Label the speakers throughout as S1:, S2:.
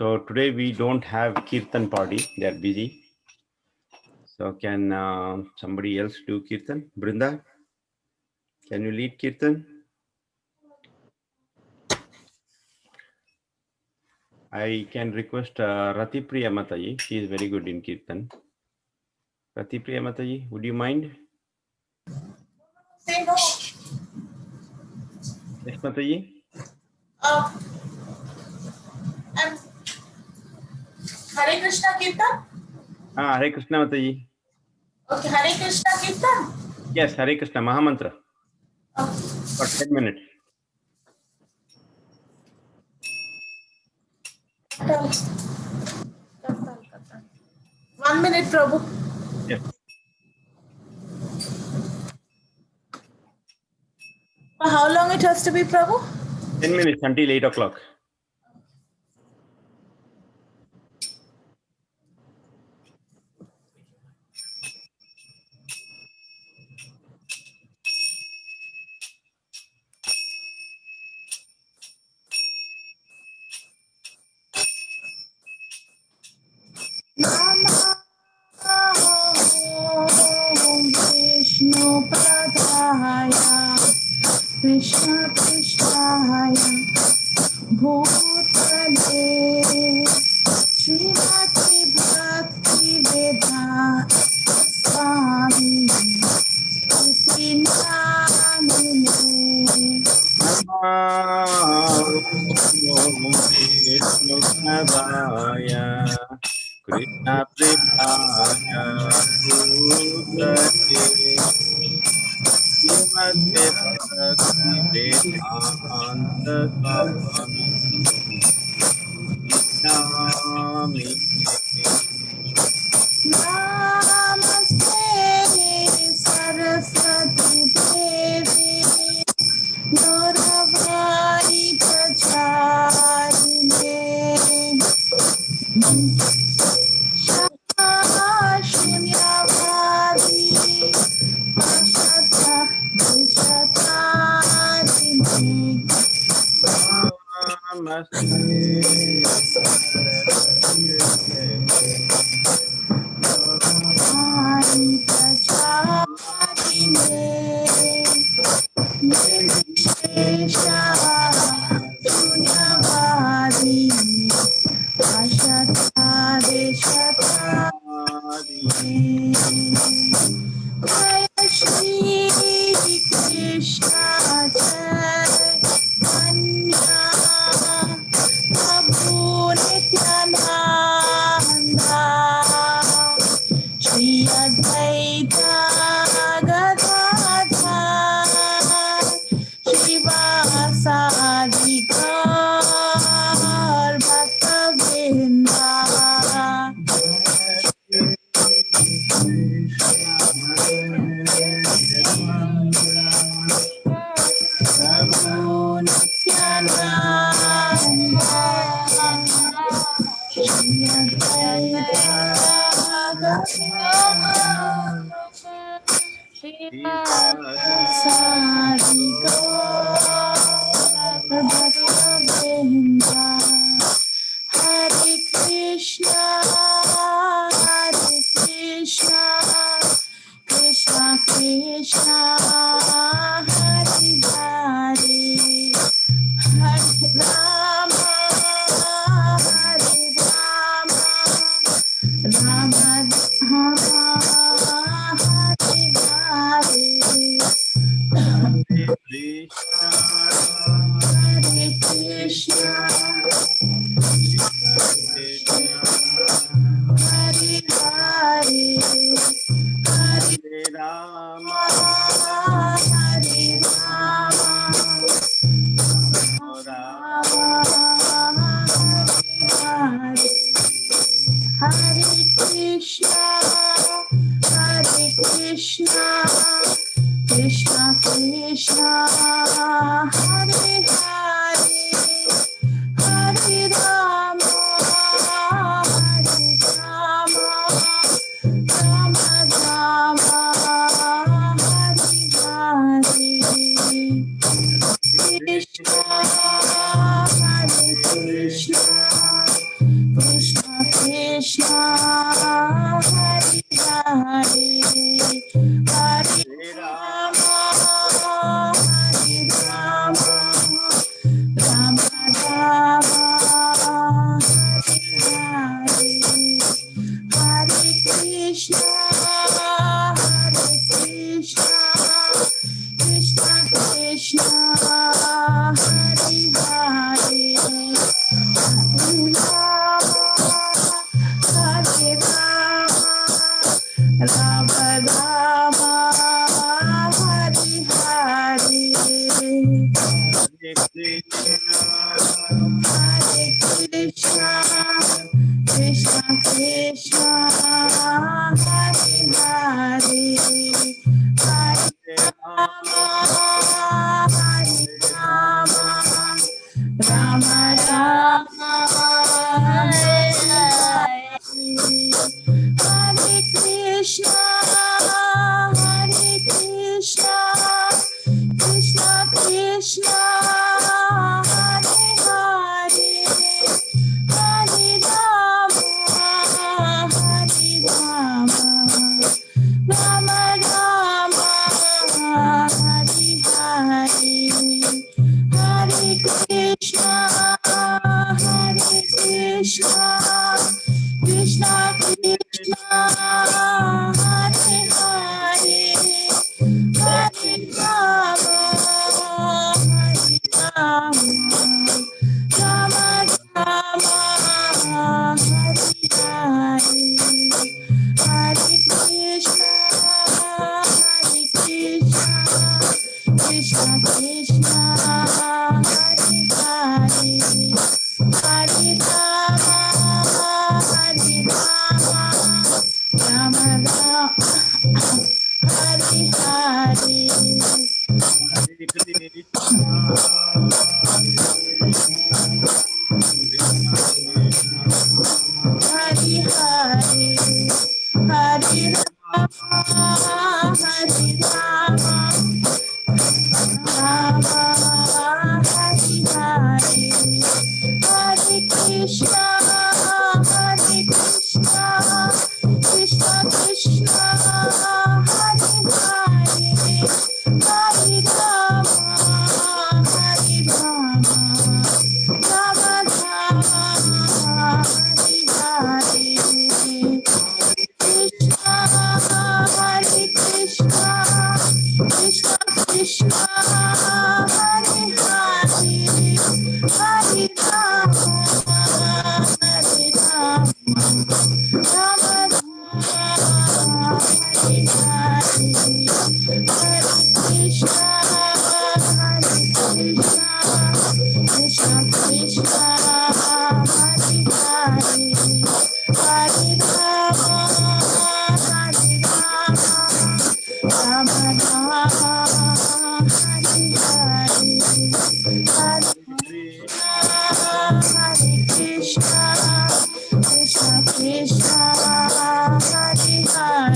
S1: So today we don't have Kirtan party. They are busy. So can somebody else do Kirtan? Brinda, can you lead Kirtan? I can request Rati Priya Mataji. She is very good in Kirtan. Rati Priya Mataji, would you mind?
S2: Say no.
S1: Yes, Mataji?
S2: I'm Hare Krishna Kirtan.
S1: Hare Krishna Mataji.
S2: Okay, Hare Krishna Kirtan.
S1: Yes, Hare Krishna Mahamantra. For 10 minutes.
S2: Kirtan. 1 minute, Prabhu.
S1: Yes.
S2: How long it has to be, Prabhu?
S1: 10 minutes until 8 o'clock.
S2: Vishnu Padaya Krishna Krishnaya Bhutale Srimati Bhakti Vedanta Swami Iti Namine
S1: Vishnu Padaya Krishna Prithaya Bhutale Srimate Bhakti Vedanta Swami Nami
S2: Namaste Saraswati Devi Gauravai Pracharine Shunyavadi Pashata Vishatarine
S1: Namaste
S2: Gauravai Pracharine Nirvishesha Shunyavadi Jai Shri Krishna Chaitanya Prabhu Nityananda Shri Advaita Gadadhar Shivasadi Gaur Bhaktavinda Prabhu Nityananda Shri Advaita Gadadhar Shivasadi Gaur Bhaktavinda Hare Krishna, Krishna Krishna, Hare Hare, Hare Rama, Hare Rama, Rama Rama, Hare Hare,
S1: Krishna
S2: Hare Krishna. Hare Hare, Hare
S1: Rama
S2: Hare Rama, Rama Hare Hare Krishna, Krishna Krishna, Hare Hare, Hare Rama, Rama Rama, Hare Hare, Krishna, Hare Krishna, Rama Rama Hare Hare Hare Krishna Krishna Krishna Hare Hare Hare Rama Rama Rama Hare Hare Hare Krishna Krishna Krishna Hare Hare Hare Rama Rama Rama Hare Hare Hare Krishna Krishna Krishna Hare Hare Hare Rama Rama Rama Hare Hare
S1: Hare Krishna, Hare Krishna, Krishna Krishna,
S2: Hare Hare Hare Rama Hare Rama Hare Hare Hare Krishna Krishna Krishna Hare Hare Hare Rama Rama Rama Hare Hare Krishna Hare Krishna Krishna Krishna Hare Hare Hare Rama Rama Rama Hare Hare Hare Krishna Krishna Krishna Hare Hare Hare Rama Rama Rama Hare Hare Hare
S1: Krishna,
S2: Hare Krishna Krishna Krishna Hare Hare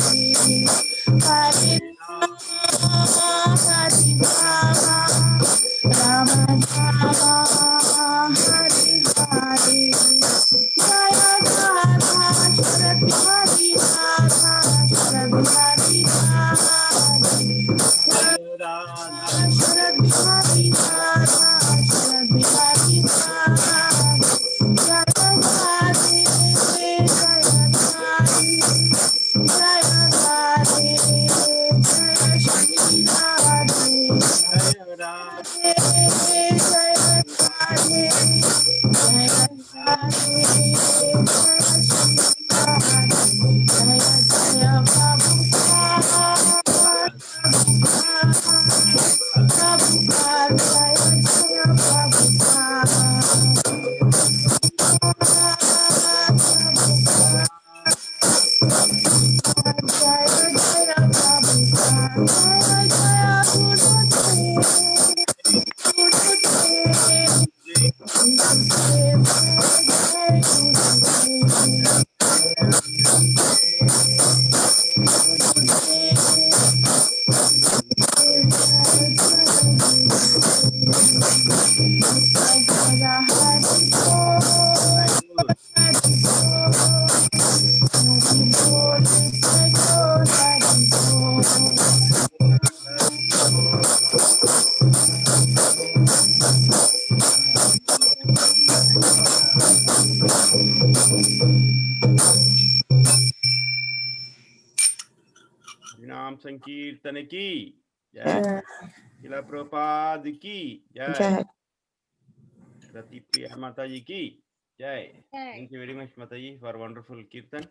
S2: Hare Rama Rama Rama Hare Hare Jaya Radha Sharad Bihari Radha Sharad Bihari Radha
S1: Jaya Radha,
S2: Sharad Bihari Radha Sharad Bihari Radha Jaya Radhe Jaya Radhe Jaya Radhe Jaya Shri Radhe
S1: Jaya Radha,
S2: Jaya Radhe Jaya Radhe Jaya Jaya Prabhupada Jaya Jaya Prabhupada Jaya Jaya Prabhupada Jaya Jaya Gurudev Gurudev Gurudev Jai
S1: Very good. Harinam Sankirtana ki Jai. Srila Prabhupada ki Jai. Rati Priya Mataji ki Jai. Thank you very much, Mataji, for wonderful kirtan.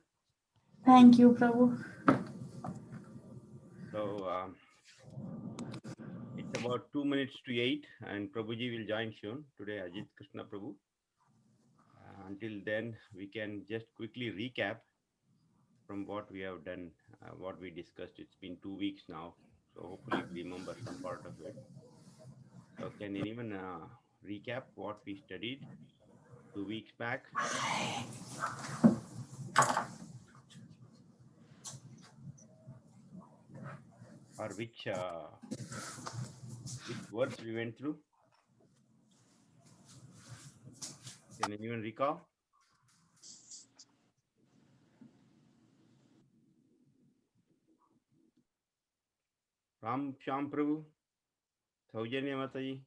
S2: Thank you, Prabhu.
S1: So it's about 2 minutes to 8, and Prabhuji will join soon. Today, Ajit Krishna Prabhu. Until then, we can just quickly recap from what we have done, what we discussed. It's been 2 weeks now, so hopefully we remember some part of it. So can anyone recap what we studied 2 weeks back. Or which verse we went through? Can anyone recall? Ram Sham Prabhu, Saujanya Mataji.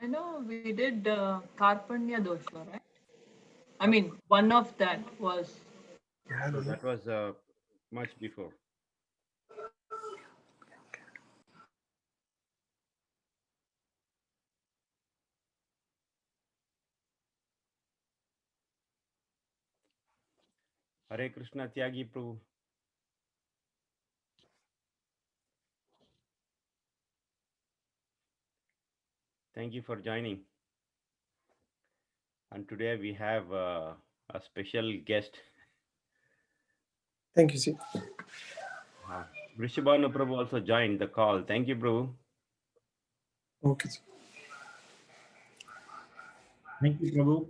S3: I know we did Karpanya dosha, right? I mean, one of that was.
S1: No, that was much before. Hare Krishna Tyagi Prabhu. Thank you for joining. And today we have a special guest.
S4: Thank you, sir.
S1: Vrishabhanu Prabhu also joined the call. Thank you, Prabhu.
S4: Okay, sir.
S5: Thank you, Prabhu.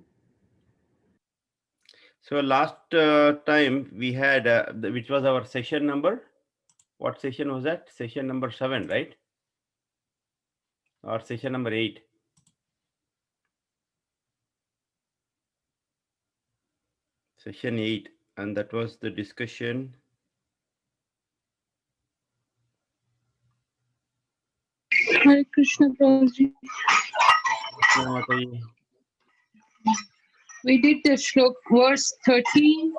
S1: So last time we had, which was our session number? What session was that? Session number 7, right? Or session number 8? Session 8. And that was the discussion.
S2: Hare Krishna, Prabhuji. We did the shlok verse 13,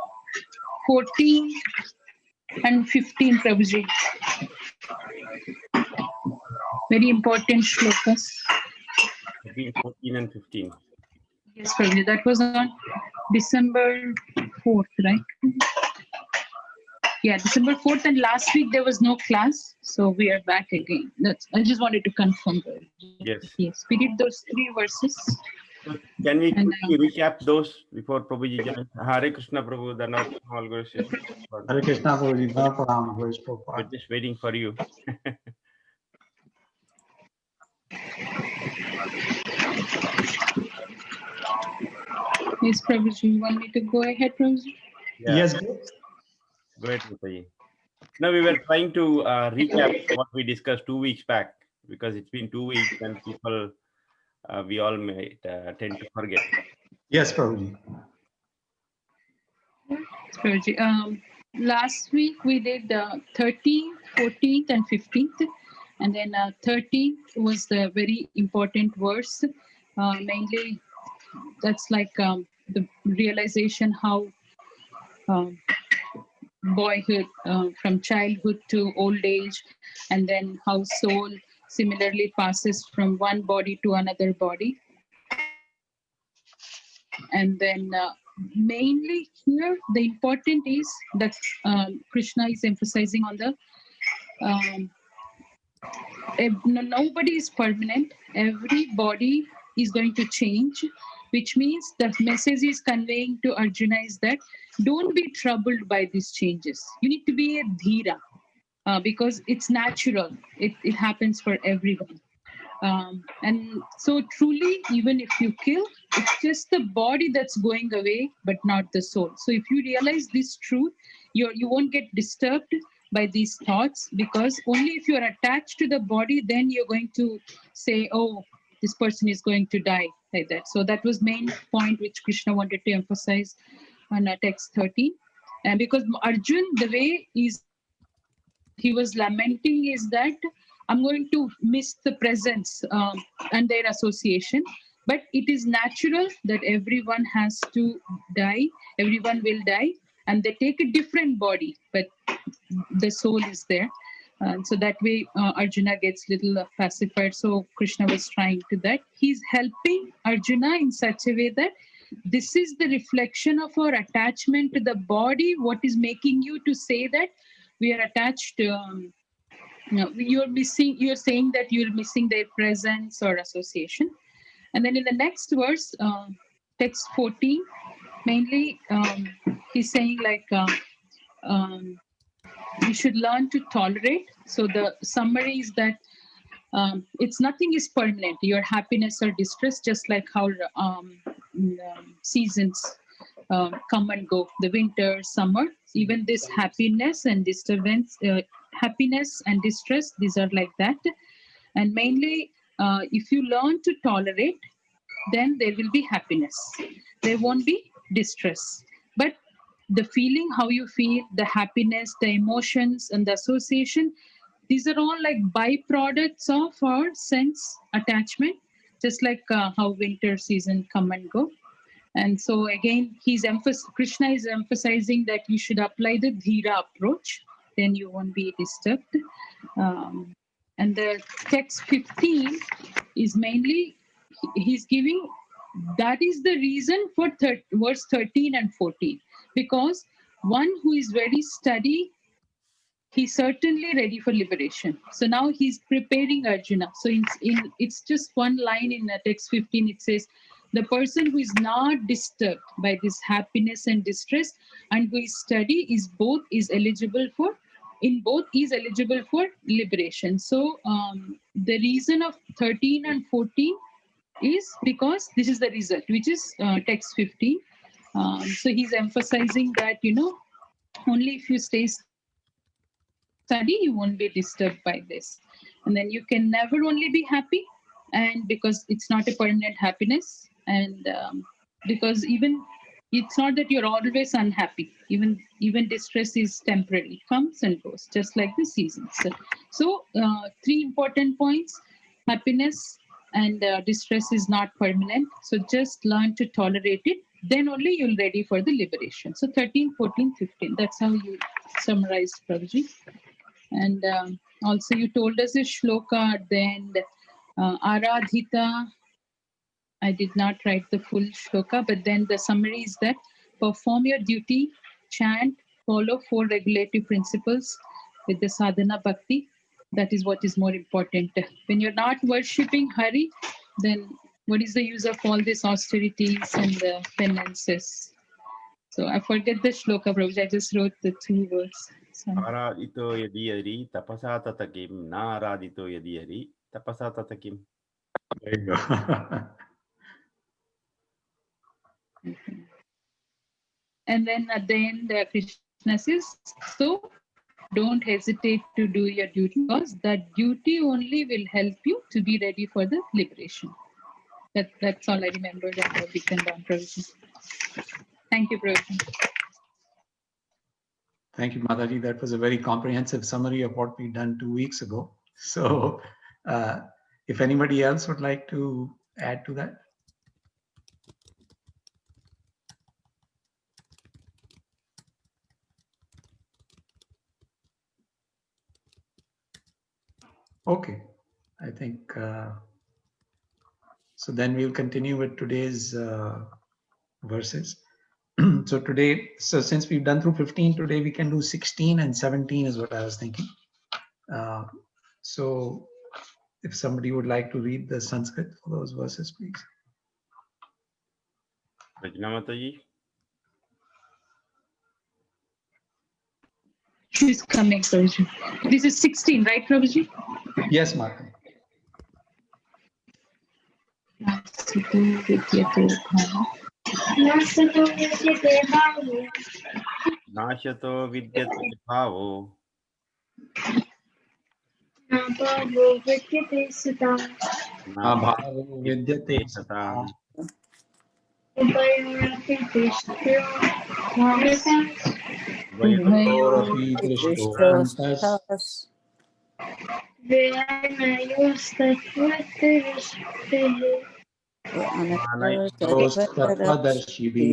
S2: 14, and 15, Prabhuji. Very important shlokas.
S1: 13, 14, and 15.
S2: Yes, Prabhuji. That was on December 4th, right? Yeah, December 4th, and last week there was no class, so we are back again. I just wanted to confirm.
S1: Yes.
S2: Yes, we did those 3 verses.
S1: So can we
S2: And,
S1: quickly recap those before Prabhuji joins? Hare Krishna Prabhu, Dhanavad Kamal Guru Shri.
S5: Hare Krishna, Prabhuji. Prabhupada.
S1: We're just waiting for you.
S2: Yes, Prabhuji, you want me to go ahead, Prabhuji?
S1: Yeah.
S5: Yes.
S1: Go ahead, Mataji. Now we were trying to recap what we discussed 2 weeks back, because it's been 2 weeks and people, we all may tend to forget.
S5: Yes, Prabhuji.
S2: Prabhuji, last week we did 13th, 14th, and 15th. And then 13th was the very important verse. Mainly, that's like the realization how boyhood, from childhood to old age, and then how soul similarly passes from one body to another body. And then mainly here, the important is that Krishna is emphasizing on the nobody is permanent. Every body is going to change, which means the message is conveying to Arjuna is that don't be troubled by these changes. You need to be a dhira, because it's natural. It happens for everyone. And so truly, even if you kill, it's just the body that's going away, but not the soul. So if you realize this truth, you won't get disturbed by these thoughts, because only if you're attached to the body, then you're going to say, oh, this person is going to die, like that. So that was main point which Krishna wanted to emphasize on text 13. And because Arjun, the way he was lamenting is that I'm going to miss the presence and their association. But it is natural that everyone has to die, everyone will die, and they take a different body, but the soul is there. So that way, Arjuna gets little pacified. So Krishna was trying to that. He's helping Arjuna in such a way that this is the reflection of our attachment to the body. What is making you to say that we are attached? You're missing. You're saying that you're missing their presence or association. And then in the next verse, text 14, mainly he's saying like. We should learn to tolerate. So the summary is that it's nothing is permanent. Your happiness or distress, just like how seasons come and go, the winter, summer, even this happiness and disturbance, happiness and distress, these are like that. And mainly, if you learn to tolerate, then there will be happiness. There won't be distress. But the feeling, how you feel, the happiness, the emotions, and the association, these are all like byproducts of our sense attachment, just like how winter season come and go. And so again, Krishna is emphasizing that you should apply the Dhira approach, then you won't be disturbed. And the text 15 is mainly, he's giving, that is the reason for verse 13 and 14. Because one who is very steady, he's certainly ready for liberation. So now he's preparing Arjuna. So it's just one line in text 15. It says, the person who is not disturbed by this happiness and distress and who is steady is eligible for liberation. So the reason of 13 and 14 is because this is the result, which is text 15. So he's emphasizing that, only if you stay study, you won't be disturbed by this. And then you can never only be happy, and because it's not a permanent happiness, and because even it's not that you're always unhappy. Even distress is temporary, comes and goes, just like the seasons. So three important points: happiness and distress is not permanent. So just learn to tolerate it. Then only you'll ready for the liberation. So 13, 14, 15. That's how you summarized, Prabhuji. And also you told us a shloka at the end, Aradhita. I did not write the full shloka, but then the summary is that perform your duty, chant, follow 4 regulative principles with the sadhana bhakti. That is what is more important. When you're not worshipping Hari, then what is the use of all these austerities and the penances? So I forget the shloka, Prabhuji. I just wrote the 2 words. Sorry.
S1: Aradito yadi hari tapasa tatakim, na aradito yadi hari tapasa tatakim.
S5: There you go.
S2: And then at the end, Krishna says, so don't hesitate to do your duty, because that duty only will help you to be ready for the liberation. That's all I remember that we can learn, Prabhuji. Thank you, Prabhuji.
S5: Thank you, Mataji. That was a very comprehensive summary of what we've done 2 weeks ago. So if anybody else would like to add to that. Okay, I think, so then we'll continue with today's verses. So since we've done through 15 today, we can do 16 and 17 is what I was thinking. So if somebody would like to read the Sanskrit for those verses, please.
S1: Rajna Mataji.
S2: She's coming, Prabhuji. This is 16, right, Prabhuji?
S5: Yes, Martin.
S1: Nashato vidyate bhavo.
S6: Bhavo vidyate sata.
S5: Bhavo vidyate
S1: satam.
S6: Upayorapi drishtyo dhammatas.
S5: Upayorapi drishtorantas.
S6: Vyanayosthatvadarshitehi.
S5: Tattvadarshibhi.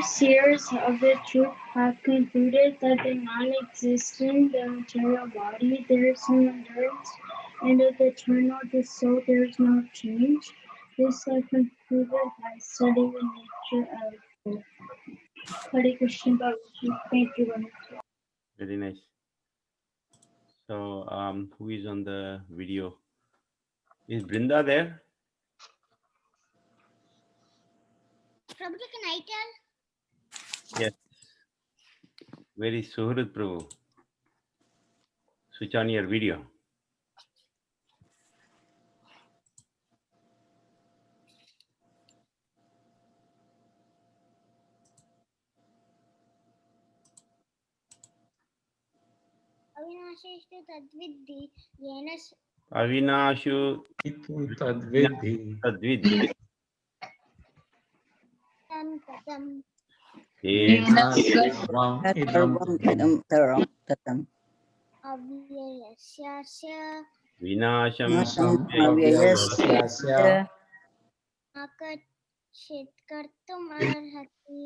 S6: Seers of the truth have concluded that the non-existent, the material body, there is no endurance, and of the eternal, the soul, there is no change. This I concluded by studying the nature of both. Hare Krishna, Bhagavad. Thank you very much.
S1: Very nice. So, who is on the video? Is Brinda there?
S7: Prabhu, can I tell?
S1: Yes. Very Suhrit Prabhu. switch on your video.
S7: Avinashishtu tadvidhi yenas
S1: Avinashu
S5: Itu tadvidhi.
S1: tadvidhi.
S7: tam tatam
S5: Yena sarvam idam tatam.
S8: tatam
S7: avyayasya
S1: Vinasham
S8: nasam
S5: Avyayasya
S7: akachit kartum arhati.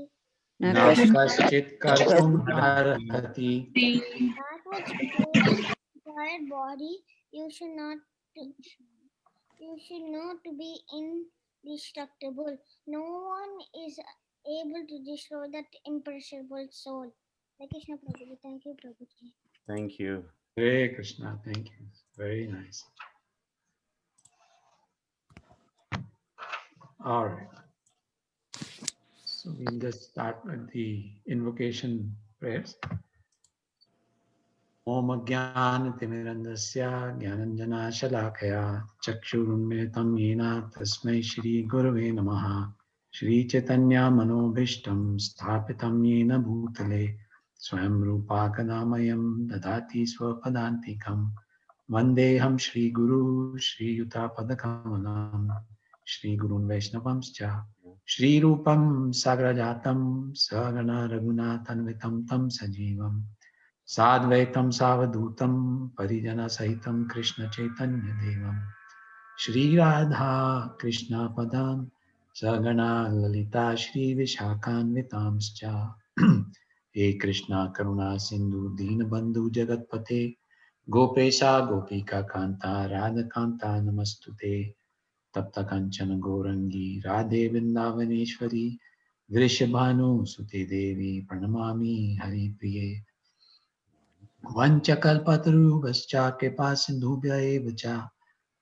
S5: na
S8: nakash
S5: kaschit kartum arhati.
S7: That which created the entire body, you should know to be indestructible. No one is able to destroy that imperishable soul. Like Krishna Prabhuji. Thank you, Prabhuji.
S1: Thank you.
S5: Hare Krishna, thank you. Very nice. All right. So we'll just start with the invocation prayers. Om Jnana-timirandasya Jnananjana Shalakaya Chakshurunmilitam Yena Tasmai Shri Gurave Namaha Shri Chaitanya Manobhishtam Sthapitam Yena Bhutale Swayam Rupa Kadamayam Dadati Swapadantikam Vandeham Shri Guru Shri Yuta Padakamalam Shri Gurun Vaishnavamscha Shri Rupam Sagrajatam Sagana Raghunathanvitam Tam Sajivam Sadvaitam Savadutam Parijana Sahitam Krishna Chaitanya Devam Shri Radha Krishna Padam Sagana Lalita Shri Vishakhanvitamscha He Krishna Karuna Sindhu Deenabandhu Jagatpate Gopesha Gopika Kanta Radha Kanta Namastute Tapta Kanchana Gorangi Radhe Vrindavaneshwari Vrishabhanu Sute Devi Pranamami Hari Priye Vanchakalpatarubhascha kripa sindhubhya eva cha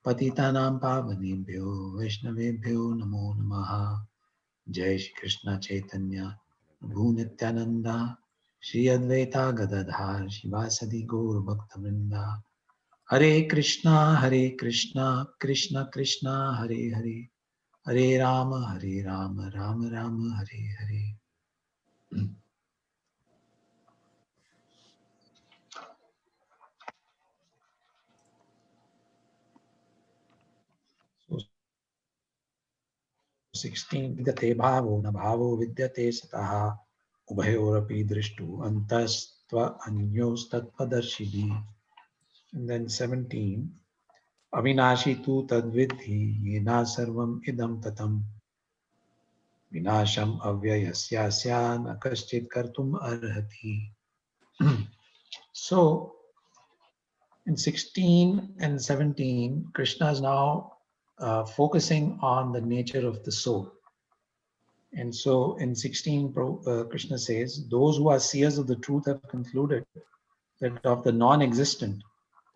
S5: patitanam pavanebhyo vaishnavebhyo namo namaha. Jai Shri Krishna Chaitanya Prabhu Nityananda Shri Advaita Gadadhar Shivasadi Gaur Bhaktivinoda Hare Krishna Krishna Krishna Hare Hare Hare Rama Rama Rama Hare Hare. So 16 vidyate bhavo na bhavo vidyate sataha ubhayorapi drishtu antastva anyostatpadarshini. And then 17 avinashi tu tadvidhi yena sarvam idam tatam vinasham avyayasya na kaschit kartum arhati. So in 16 and 17 Krishna is now focusing on the nature of the soul. And so in 16, Krishna says, those who are seers of the truth have concluded that of the non-existent,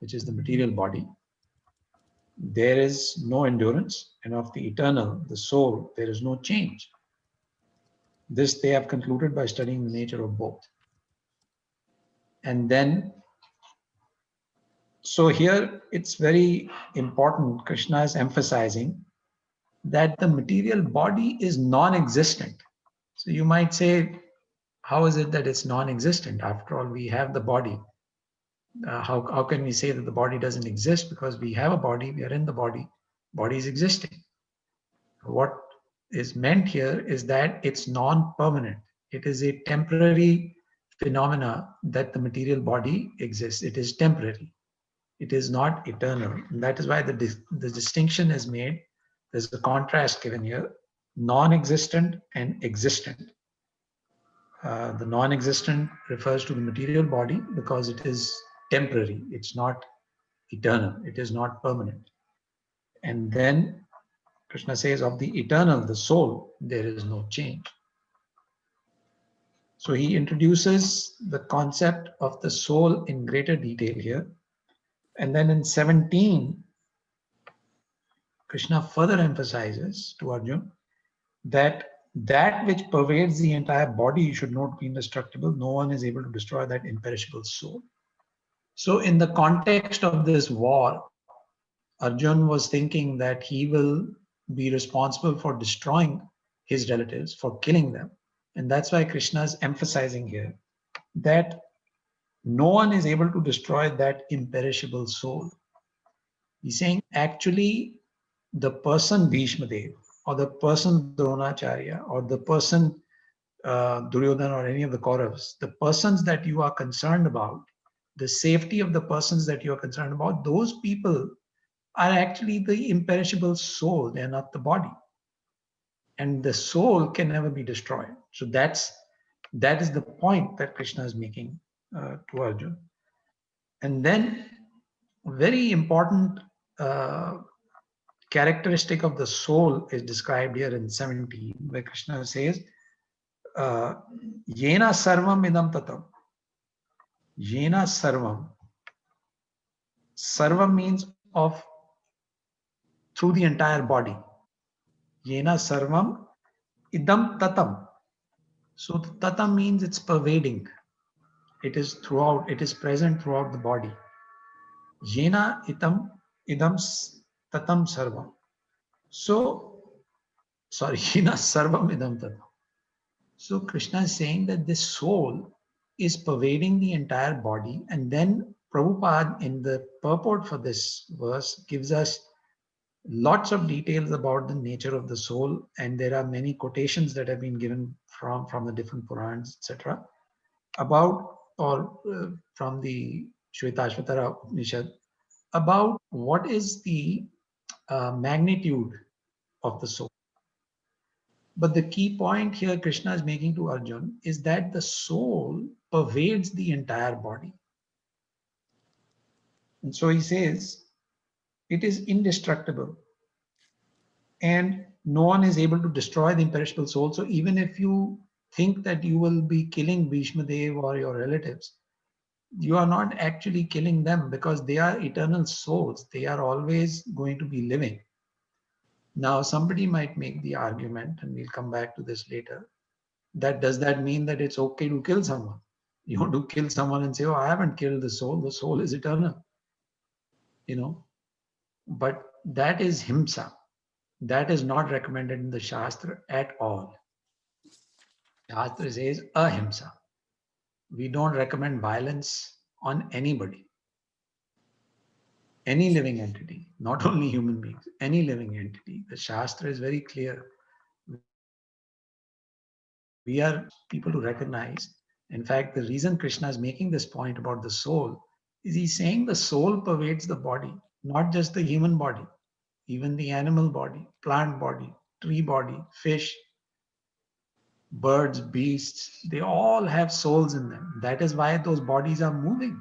S5: which is the material body, there is no endurance, and of the eternal, the soul, there is no change. This they have concluded by studying the nature of both. And then, so here it's very important, Krishna is emphasizing that the material body is non-existent. So you might say, how is it that it's non-existent? After all, we have the body. How can we say that the body doesn't exist? Because we have a body, we are in the body is existing. What is meant here is that it's non-permanent. It is a temporary phenomena that the material body exists. It is temporary. It is not eternal. And that is why the distinction is made. There's a contrast given here, non-existent and existent. The non-existent refers to the material body because it is temporary. It's not eternal. It is not permanent. And then Krishna says of the eternal, the soul, there is no change. So he introduces the concept of the soul in greater detail here. And then in 17, Krishna further emphasizes to Arjuna that which pervades the entire body should not be indestructible. No one is able to destroy that imperishable soul. So in the context of this war, Arjun was thinking that he will be responsible for destroying his relatives, for killing them. And that's why Krishna is emphasizing here that no one is able to destroy that imperishable soul. He's saying actually the person Bhishma Dev or the person Dronacharya or the person Duryodhana or any of the Kauravas, the persons that you are concerned about, the safety of the persons that you are concerned about, those people are actually the imperishable soul. They are not the body. And the soul can never be destroyed. So that is the point that Krishna is making to Arjuna. And then very important characteristic of the soul is described here in 17, where Krishna says, Yena sarvam idam tatam. Yena sarvam. Sarvam means of through the entire body. Yena sarvam idam tatam. So tatam means it's pervading. It is throughout, it is present throughout the body. Yena idam tatam sarvam. So, sorry, yena sarvam idam tatam. So Krishna is saying that this soul is pervading the entire body. And then Prabhupada in the purport for this verse gives us lots of details about the nature of the soul. And there are many quotations that have been given from the different Purans, etc. about or from the Shvetashvatara Upanishad about what is the magnitude of the soul. But the key point here Krishna is making to Arjun is that the soul pervades the entire body. And so he says, it is indestructible. And no one is able to destroy the imperishable soul. So even if you think that you will be killing Bhishma Dev or your relatives, you are not actually killing them because they are eternal souls. They are always going to be living. Now, somebody might make the argument, and we'll come back to this later, that does that mean that it's okay to kill someone? You want to kill someone and say, oh, I haven't killed the soul is eternal. But that is himsa. That is not recommended in the Shastra at all. Shastra says ahimsa. We don't recommend violence on anybody, any living entity, not only human beings, any living entity. The Shastra is very clear. We are people to recognize. In fact, the reason Krishna is making this point about the soul is he's saying the soul pervades the body, not just the human body, even the animal body, plant body, tree body, fish, birds, beasts, they all have souls in them. That is why those bodies are moving.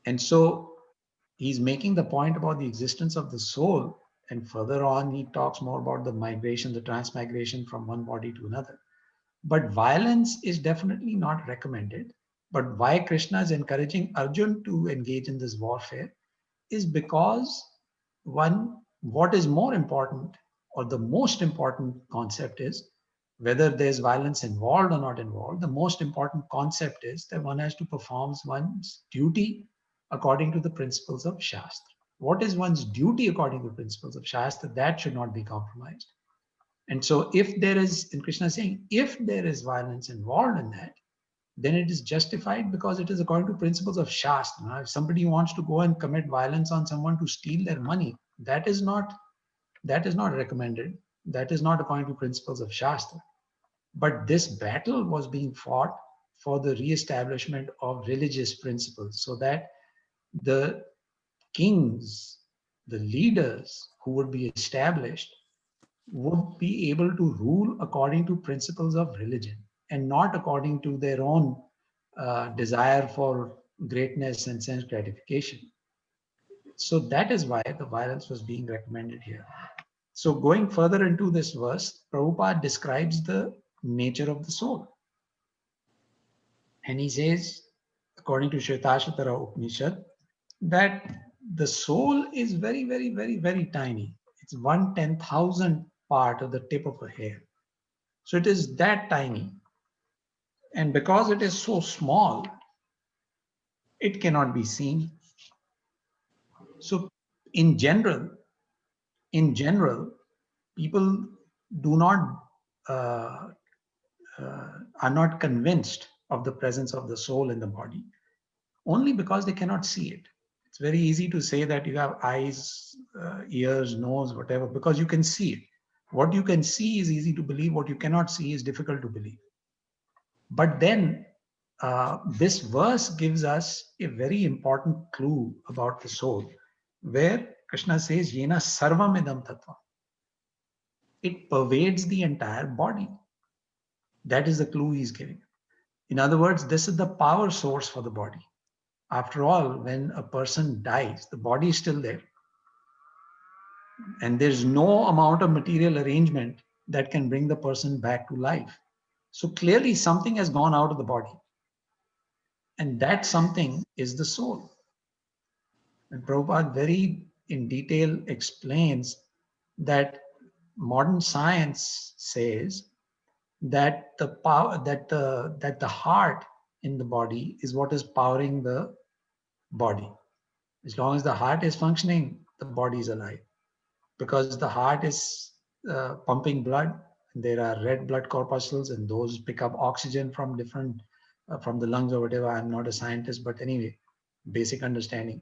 S5: And so he's making the point about the existence of the soul. And further on, he talks more about the migration, the transmigration from one body to another. But violence is definitely not recommended. But why Krishna is encouraging Arjun to engage in this warfare is because what is more important, or the most important concept is whether there's violence involved or not involved. The most important concept is that one has to perform one's duty according to the principles of Shastra. What is one's duty according to the principles of Shastra? That should not be compromised. And so if there is, and Krishna is saying, if there is violence involved in that, then it is justified because it is according to principles of Shastra. Now, if somebody wants to go and commit violence on someone to steal their money, that is not recommended. That is not according to principles of Shastra. But this battle was being fought for the re-establishment of religious principles so that the kings, the leaders who would be established would be able to rule according to principles of religion and not according to their own desire for greatness and sense gratification. So that is why the violence was being recommended here. So going further into this verse, Prabhupada describes the nature of the soul. And he says, according to Shvetashvatara Upanishad, that the soul is very, very, very, very tiny. It's 1/10,000th part of the tip of a hair. So it is that tiny. And because it is so small, It cannot be seen. So in general, people do not uh, are not convinced of the presence of the soul in the body only because they cannot see it. It's very easy to say that you have eyes, ears, nose, whatever, because you can see it. What you can see is easy to believe. What you cannot see is difficult to believe. But then this verse gives us a very important clue about the soul, where Krishna says, Yena sarvam idam tattva. It pervades the entire body. That is the clue he's giving. In other words, this is the power source for the body. After all, when a person dies, the body is still there. And there's no amount of material arrangement that can bring the person back to life. So clearly, something has gone out of the body. And that something is the soul. And Prabhupada very in detail explains that modern science says that the power that the heart in the body is what is powering the body. As long as the heart is functioning, the body is alive. Because the heart is pumping blood, there are red blood corpuscles, and those pick up oxygen from different from the lungs or whatever. I'm not a scientist, but anyway, basic understanding.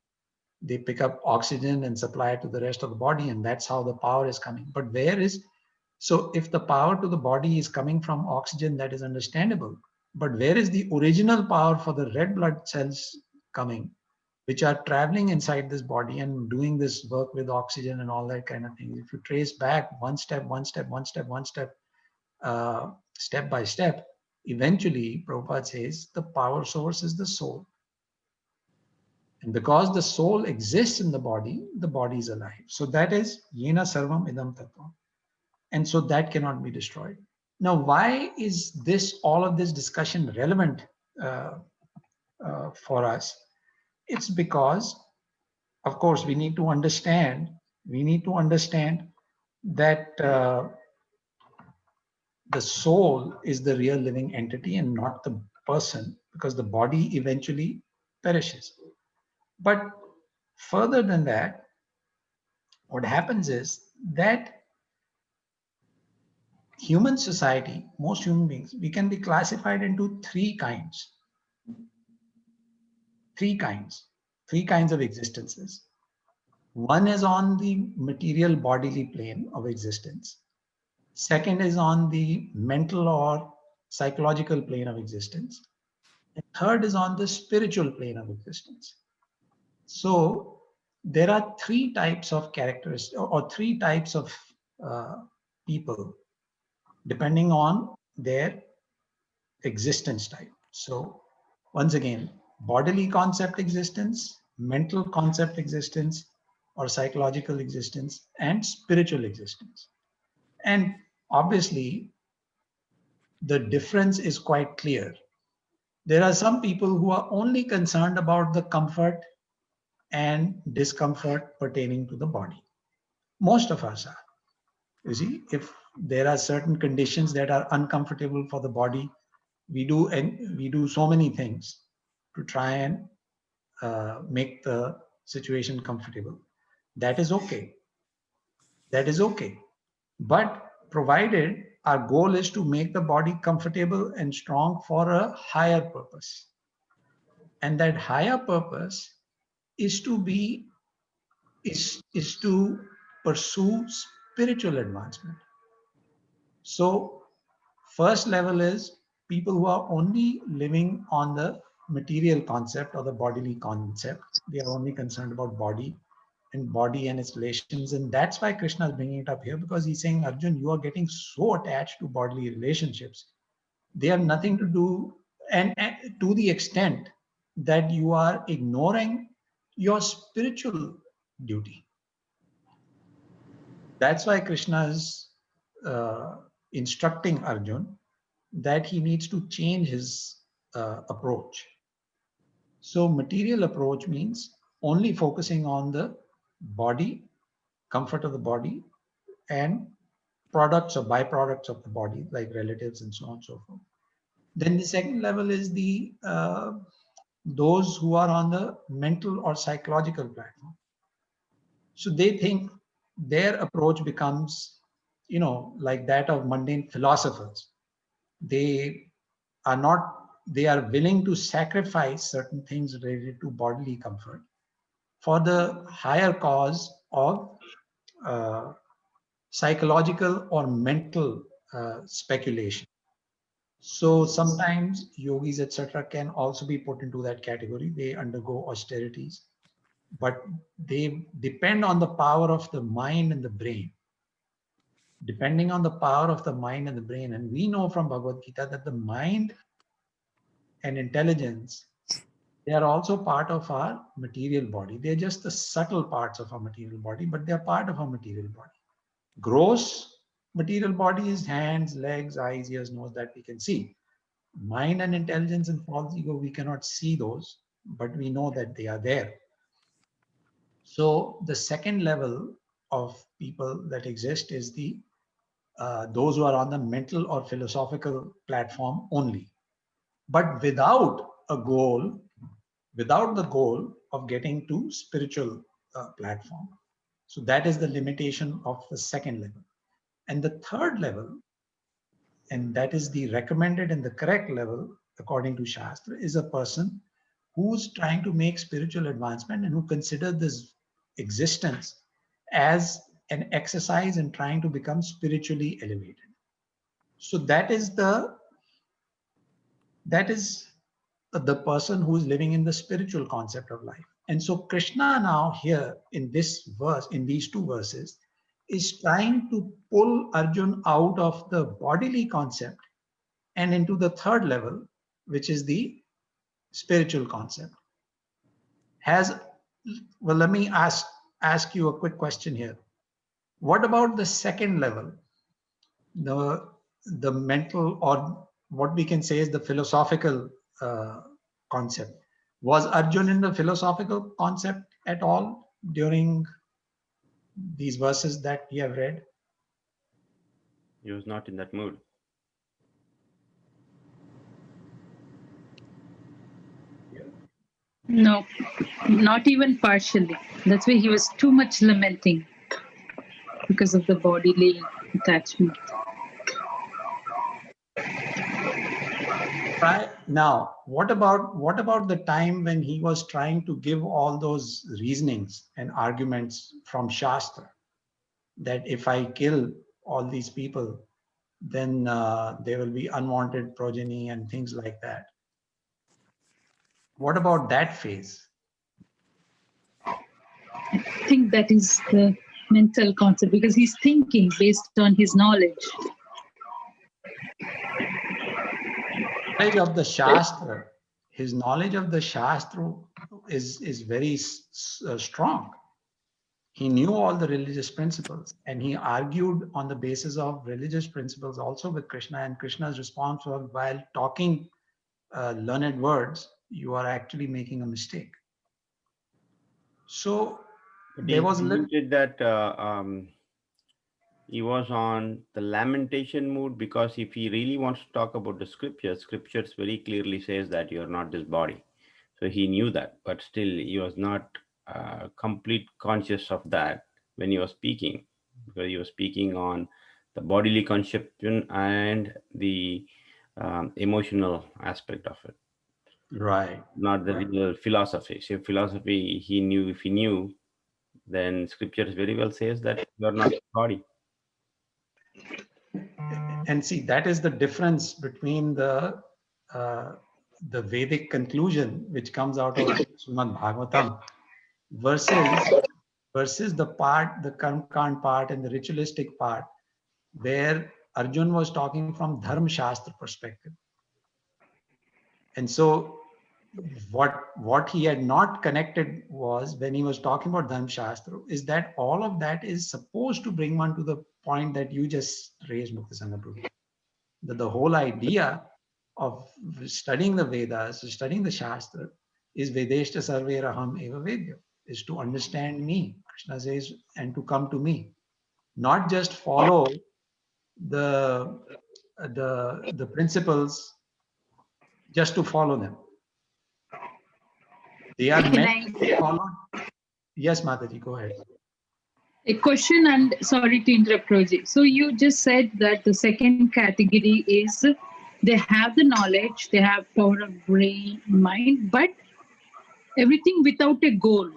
S5: They pick up oxygen and supply it to the rest of the body, and that's how the power is coming. But where is so if the power to the body is coming from oxygen, that is understandable. But where is the original power for the red blood cells coming, which are traveling inside this body and doing this work with oxygen and all that kind of thing? If you trace back one step, step by step, eventually Prabhupada says the power source is the soul. And because the soul exists in the body is alive. So that is Yena Sarvam Idam Tattva. And so that cannot be destroyed. Now, why is this all of this discussion relevant for us? It's because, of course, we need to understand that the soul is the real living entity and not the person, because the body eventually perishes. But further than that, what happens is that human society, most human beings, we can be classified into three kinds of existences. One is on the material bodily plane of existence. Second is on the mental or psychological plane of existence. And third is on the spiritual plane of existence. So there are three types of characteristics or three types of people depending on their existence type. So once again, bodily concept existence, mental concept existence or psychological existence, and spiritual existence. And obviously, the difference is quite clear. There are some people who are only concerned about the comfort and discomfort pertaining to the body. Most of us are. You see, if there are certain conditions that are uncomfortable for the body, we do so many things to try and make the situation comfortable. That is okay. But provided our goal is to make the body comfortable and strong for a higher purpose, and that higher purpose is to be is to pursue spiritual advancement. So first level is people who are only living on the material concept or the bodily concept. They are only concerned about body and its relations. And that's why Krishna is bringing it up here, because he's saying, Arjun, you are getting so attached to bodily relationships. They have nothing to do, and to the extent that you are ignoring your spiritual duty. That's why Krishna is instructing Arjun that he needs to change his approach. So material approach means only focusing on the body, comfort of the body, and products or byproducts of the body, like relatives and so on and so forth. Then the second level is the those who are on the mental or psychological platform. So they think their approach becomes, like that of mundane philosophers. They are not, they are willing to sacrifice certain things related to bodily comfort for the higher cause of uh, psychological or mental speculation. So sometimes yogis, etc., can also be put into that category. They undergo austerities, but they depend on the power of the mind and the brain. Depending on the power of the mind and the brain. And we know from Bhagavad Gita that the mind and intelligence, they are also part of our material body. They're just the subtle parts of our material body, but they're part of our material body. Gross material body is hands, legs, eyes, ears, nose that we can see. Mind and intelligence and false ego, we cannot see those, but we know that they are there. So the second level of people that exist is the those who are on the mental or philosophical platform only, but without a goal, without the goal of getting to spiritual platform. So that is the limitation of the second level. And the third level, and that is the recommended and the correct level according to Shastra, is a person who's trying to make spiritual advancement and who consider this existence as an exercise in trying to become spiritually elevated. So that is the person who is living in the spiritual concept of life. And so Krishna now here in this verse, in these two verses, is trying to pull Arjun out of the bodily concept and into the third level, which is the spiritual concept. Let me ask you a quick question here. What about the second level, the mental, or what we can say is the philosophical concept? Was Arjun in the philosophical concept at all during these verses that we have read?
S1: He was not in that mood.
S2: No, not even partially. That's why he was too much lamenting because of the bodily attachment.
S5: Right. Now, what about the time when he was trying to give all those reasonings and arguments from Shastra that if I kill all these people, then there will be unwanted progeny and things like that. What about that phase?
S2: I think that is the mental concept because he's thinking based on his knowledge.
S5: Knowledge of the Shastra, his knowledge of the Shastra is very strong. He knew all the religious principles and he argued on the basis of religious principles also with Krishna, and Krishna's response was, while talking learned words, you are actually making a mistake. So there was a little...
S1: Did that he was on the lamentation mood, because if he really wants to talk about the scriptures very clearly says that you're not this body. So he knew that, but still he was not complete conscious of that when he was speaking, because he was speaking on the bodily conception and the emotional aspect of it.
S5: Right.
S1: Not the real philosophy. So philosophy, he knew, if he knew, then scriptures very well says that you're not the body.
S5: And see, that is the difference between the Vedic conclusion, which comes out of Srimad Bhagavatam, versus the Karmakand part and the ritualistic part, where Arjun was talking from Dharma Shastra perspective. And so what he had not connected was, when he was talking about Dharma Shastra, is that all of that is supposed to bring one to the point that you just raised, Muktasanga Prabhu. That the whole idea of studying the Vedas, studying the Shastra, is Vedeshta Sarveraham Eva Vedya, is to understand me, Krishna says, and to come to me. Not just follow the principles just to follow them. They are
S2: Can
S5: meant to follow. Yes, Mataji, go ahead.
S2: a question, and sorry to interrupt, Roji. So you just said that the second category is they have the knowledge, they have power of brain, mind, but everything without a goal.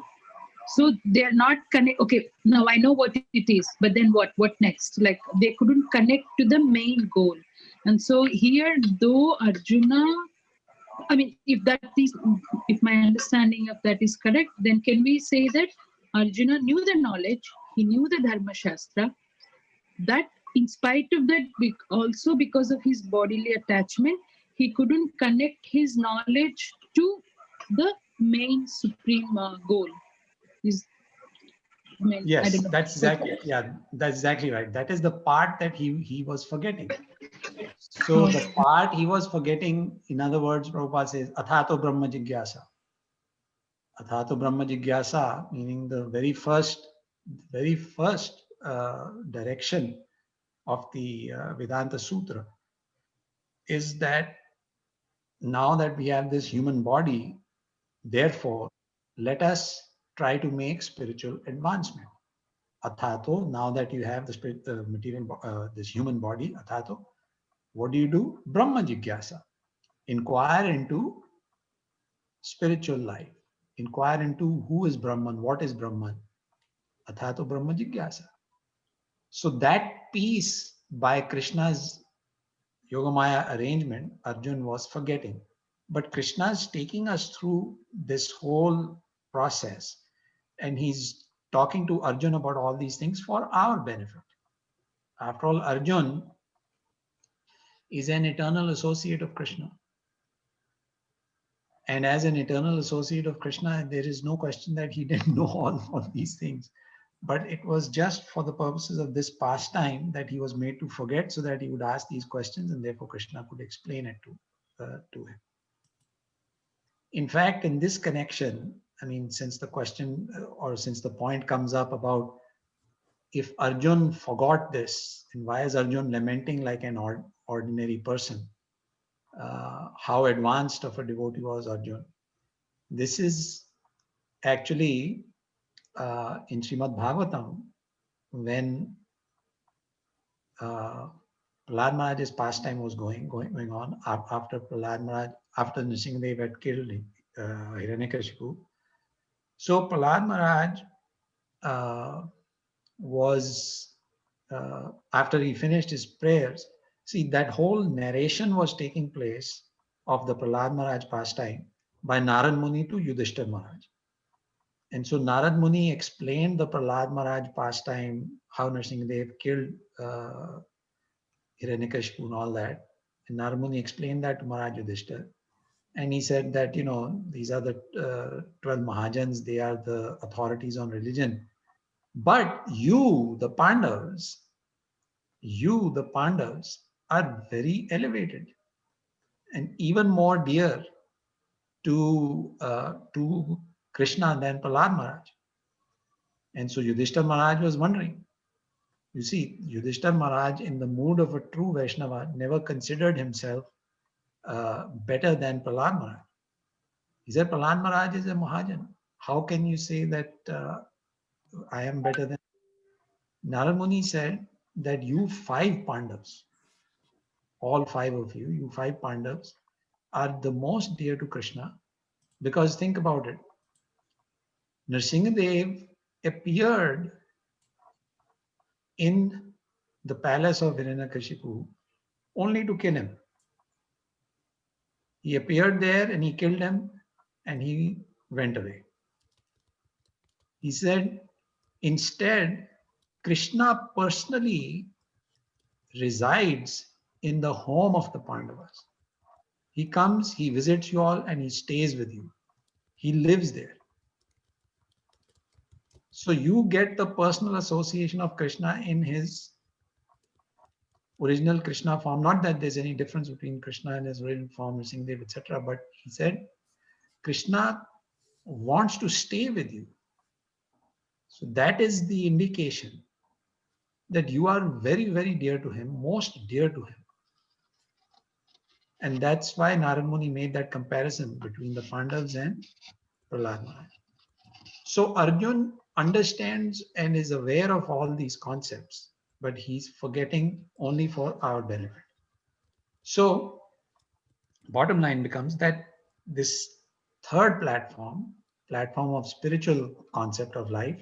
S2: So they're not connect. Okay, now I know what it is, but then what? What next? Like they couldn't connect to the main goal. And so here, though Arjuna, I mean, if my understanding of that is correct, then can we say that Arjuna knew the knowledge, he knew the Dharma Shastra, that in spite of that, also because of his bodily attachment, he couldn't connect his knowledge to the main supreme goal. Is I
S5: Yes,
S2: don't know.
S5: that's exactly, yeah, that's exactly right. That is the part that he was forgetting. So the part he was forgetting, in other words, Prabhupada says, Athato Brahma Jigyasa. Athato Brahma Jigyasa, meaning the very first direction of the Vedanta Sutra is that now that we have this human body, therefore, let us try to make spiritual advancement. Athato, now that you have the spirit, material, this human body, Athato, what do? Brahma Jigyasa. Inquire into spiritual life. Inquire into who is Brahman, what is Brahman. Athato Brahma Jigyasa. So that piece by Krishna's Yogamaya arrangement, Arjun was forgetting. But Krishna is taking us through this whole process, and he's talking to Arjun about all these things for our benefit. After all, Arjun is an eternal associate of Krishna. And as an eternal associate of Krishna, there is no question that he didn't know all these things. But it was just for the purposes of this pastime that he was made to forget, so that he would ask these questions, and therefore Krishna could explain it to him. In fact, in this connection, I mean, since the question or since the point comes up about if Arjun forgot this, and why is Arjun lamenting like an ordinary person? How advanced of a devotee was Arjun? This is actually in Srimad Bhagavatam, when Prahlad Maharaj's pastime was going on after Prahlad Maharaj, after Nrsimhadev had killed Hiranyakashipu. So Prahlad Maharaj was, after he finished his prayers, see, that whole narration was taking place of the Prahlad Maharaj pastime by Narad Muni to Yudhishthira Maharaj. And so Narad Muni explained the Prahlad Maharaj pastime, how Nrsimhadev killed Hiranyakashipu and all that. And Narad Muni explained that to Maharaj Yudhishthira. And he said that, these are the 12 Mahajans, they are the authorities on religion. But you, the Pandavas, are very elevated and even more dear to Krishna than Prahlad Maharaj. And so Yudhishthira Maharaj was wondering. You see, Yudhishthira Maharaj, in the mood of a true Vaishnava, never considered himself better than Prahlad Maharaj. He said, Prahlad Maharaj is a Mahajan. How can you say that I am better than? Narad Muni said that you 5 Pandavas, all 5 of you, you 5 Pandavas, are the most dear to Krishna. Because think about it. Nrsimhadev appeared in the palace of Hiranyakashipu only to kill him. He appeared there and he killed him and he went away. He said, instead, Krishna personally resides in the home of the Pandavas. He comes, he visits you all, and he stays with you. He lives there. So you get the personal association of Krishna in his original Krishna form. Not that there's any difference between Krishna and his original form, Nrsimhadev, etc. But he said, Krishna wants to stay with you. So that is the indication that you are very, very dear to him, most dear to him. And that's why Narad Muni made that comparison between the Pandavas and Prahlad Maharaj. So Arjun understands and is aware of all these concepts, but he's forgetting only for our benefit. So bottom line becomes that this third platform of spiritual concept of life,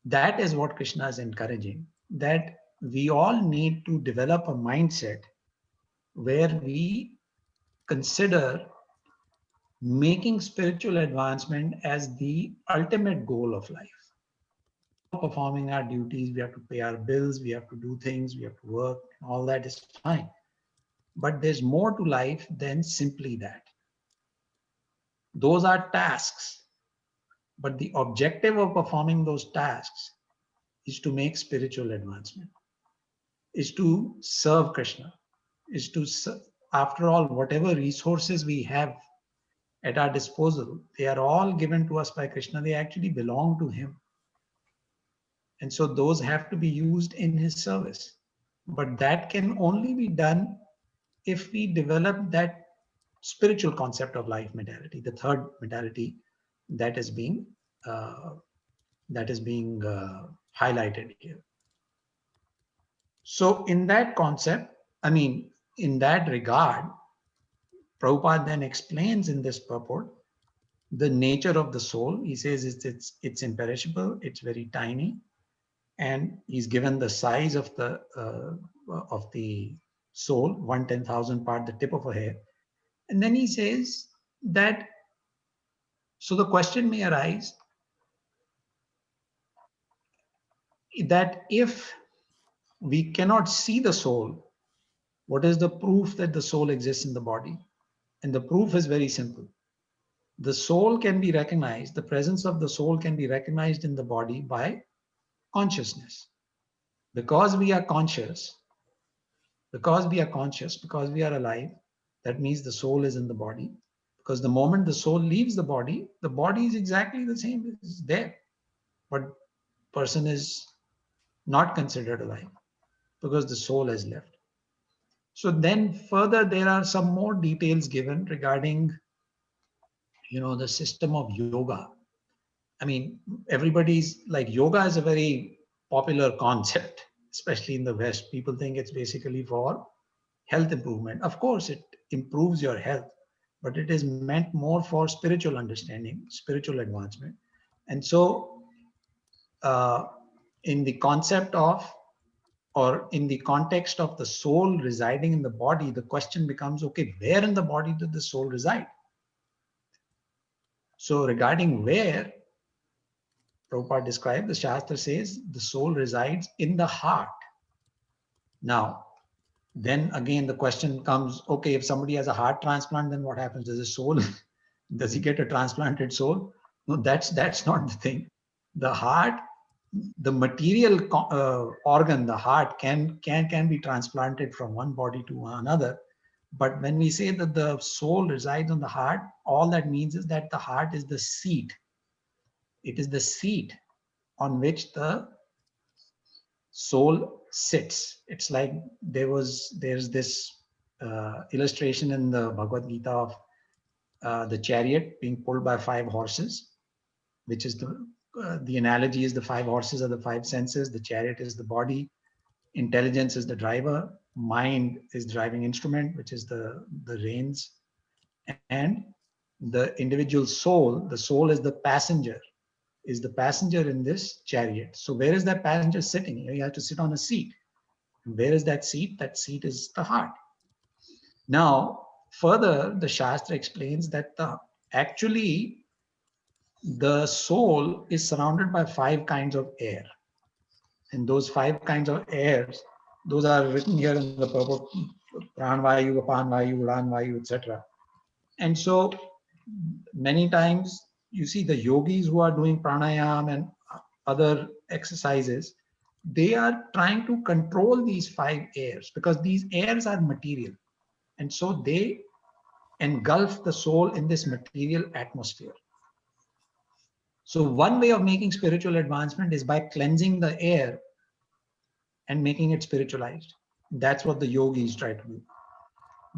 S5: that is what Krishna is encouraging, that we all need to develop a mindset where we consider making spiritual advancement as the ultimate goal of life. Performing our duties, we have to pay our bills, we have to do things, we have to work, all that is fine. But there's more to life than simply that. Those are tasks, but the objective of performing those tasks is to make spiritual advancement, is to serve Krishna, is to, after all, whatever resources we have at our disposal, they are all given to us by Krishna. They actually belong to Him. And so those have to be used in His service. But that can only be done if we develop that spiritual concept of life mentality, the third mentality that is being uh, highlighted here. So in that concept, in that regard, Prabhupada then explains in this purport the nature of the soul. He says it's imperishable, it's very tiny, and he's given the size of the soul, 1/10,000th part, the tip of a hair. And then he says that, so the question may arise that if we cannot see the soul, what is the proof that the soul exists in the body? And the proof is very simple. The soul can be recognized, the presence of the soul can be recognized in the body by consciousness. Because we are conscious, because we are alive, that means the soul is in the body. Because the moment the soul leaves the body is exactly the same, it's there. But person is not considered alive because the soul has left. So then further, there are some more details given regarding, the system of yoga. Everybody's like, yoga is a very popular concept, especially in the West. People think it's basically for health improvement. Of course, it improves your health, but it is meant more for spiritual understanding, spiritual advancement. And so, in the concept of, or in the context of the soul residing in the body, the question becomes, okay, where in the body did the soul reside? So regarding where, Prabhupada described, the Shastra says the soul resides in the heart. Now, then again, the question comes, okay, if somebody has a heart transplant, then what happens? Does his soul, does he get a transplanted soul? No, that's not the thing. The heart, the material organ, the heart can be transplanted from one body to another. But when we say that the soul resides on the heart, all that means is that the heart is the seat. It is the seat on which the soul sits. It's like there's this illustration in the Bhagavad Gita of the chariot being pulled by 5 horses, which is the analogy is the 5 horses are the 5 senses, the chariot is the body, intelligence is the driver, mind is the driving instrument, which is the reins, and the individual soul, the soul is the passenger in this chariot. So where is that passenger sitting? You have to sit on a seat. Where is that seat? That seat is the heart. Now, further, the Shastra explains that actually the soul is surrounded by 5 kinds of air. And those 5 kinds of airs, those are written here in the purport, Pranvayu, Apanvayu, Udanvayu, etc. And so many times you see the yogis who are doing pranayam and other exercises, they are trying to control these 5 airs because these airs are material. And so they engulf the soul in this material atmosphere. So one way of making spiritual advancement is by cleansing the air and making it spiritualized. That's what the yogis try to do.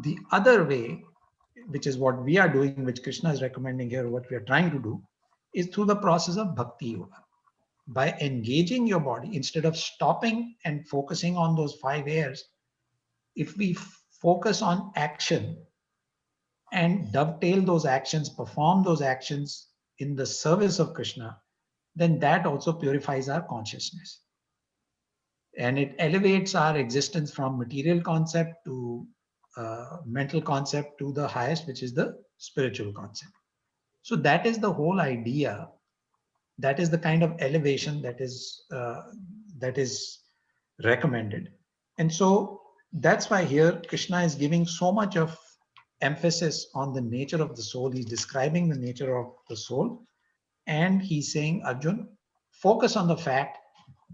S5: The other way, which is what we are doing, which Krishna is recommending here, what we are trying to do, is through the process of bhakti yoga. By engaging your body, instead of stopping and focusing on those 5 airs, if we focus on action and dovetail those actions, perform those actions in the service of Krishna, then that also purifies our consciousness. And it elevates our existence from material concept to mental concept to the highest, which is the spiritual concept. So that is the whole idea. That is the kind of elevation that is recommended. And so that's why here Krishna is giving so much of emphasis on the nature of the soul. He's describing the nature of the soul. And he's saying, Arjun, focus on the fact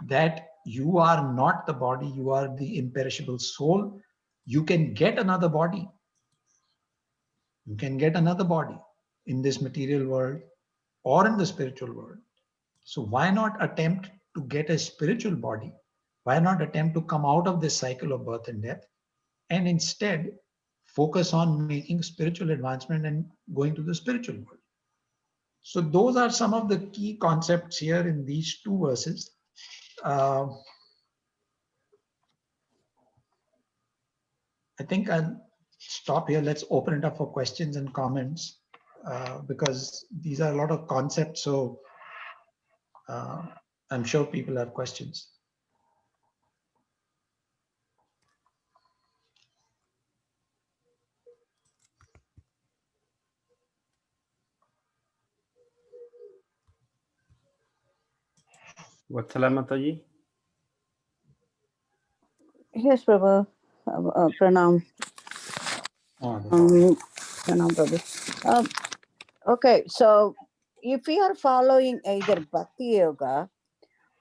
S5: that you are not the body, you are the imperishable soul. You can get another body. You can get another body in this material world or in the spiritual world. So why not attempt to get a spiritual body? Why not attempt to come out of this cycle of birth and death and instead focus on making spiritual advancement and going to the spiritual world? So those are some of the key concepts here in these 2 verses. I think I'll stop here. Let's open it up for questions and comments because these are a lot of concepts. So I'm sure people have questions.
S1: Vatsala Mataji.
S8: Yes, Prabhu. Pranam. Pranam, Prabhu. Okay, so if we are following either Bhakti Yoga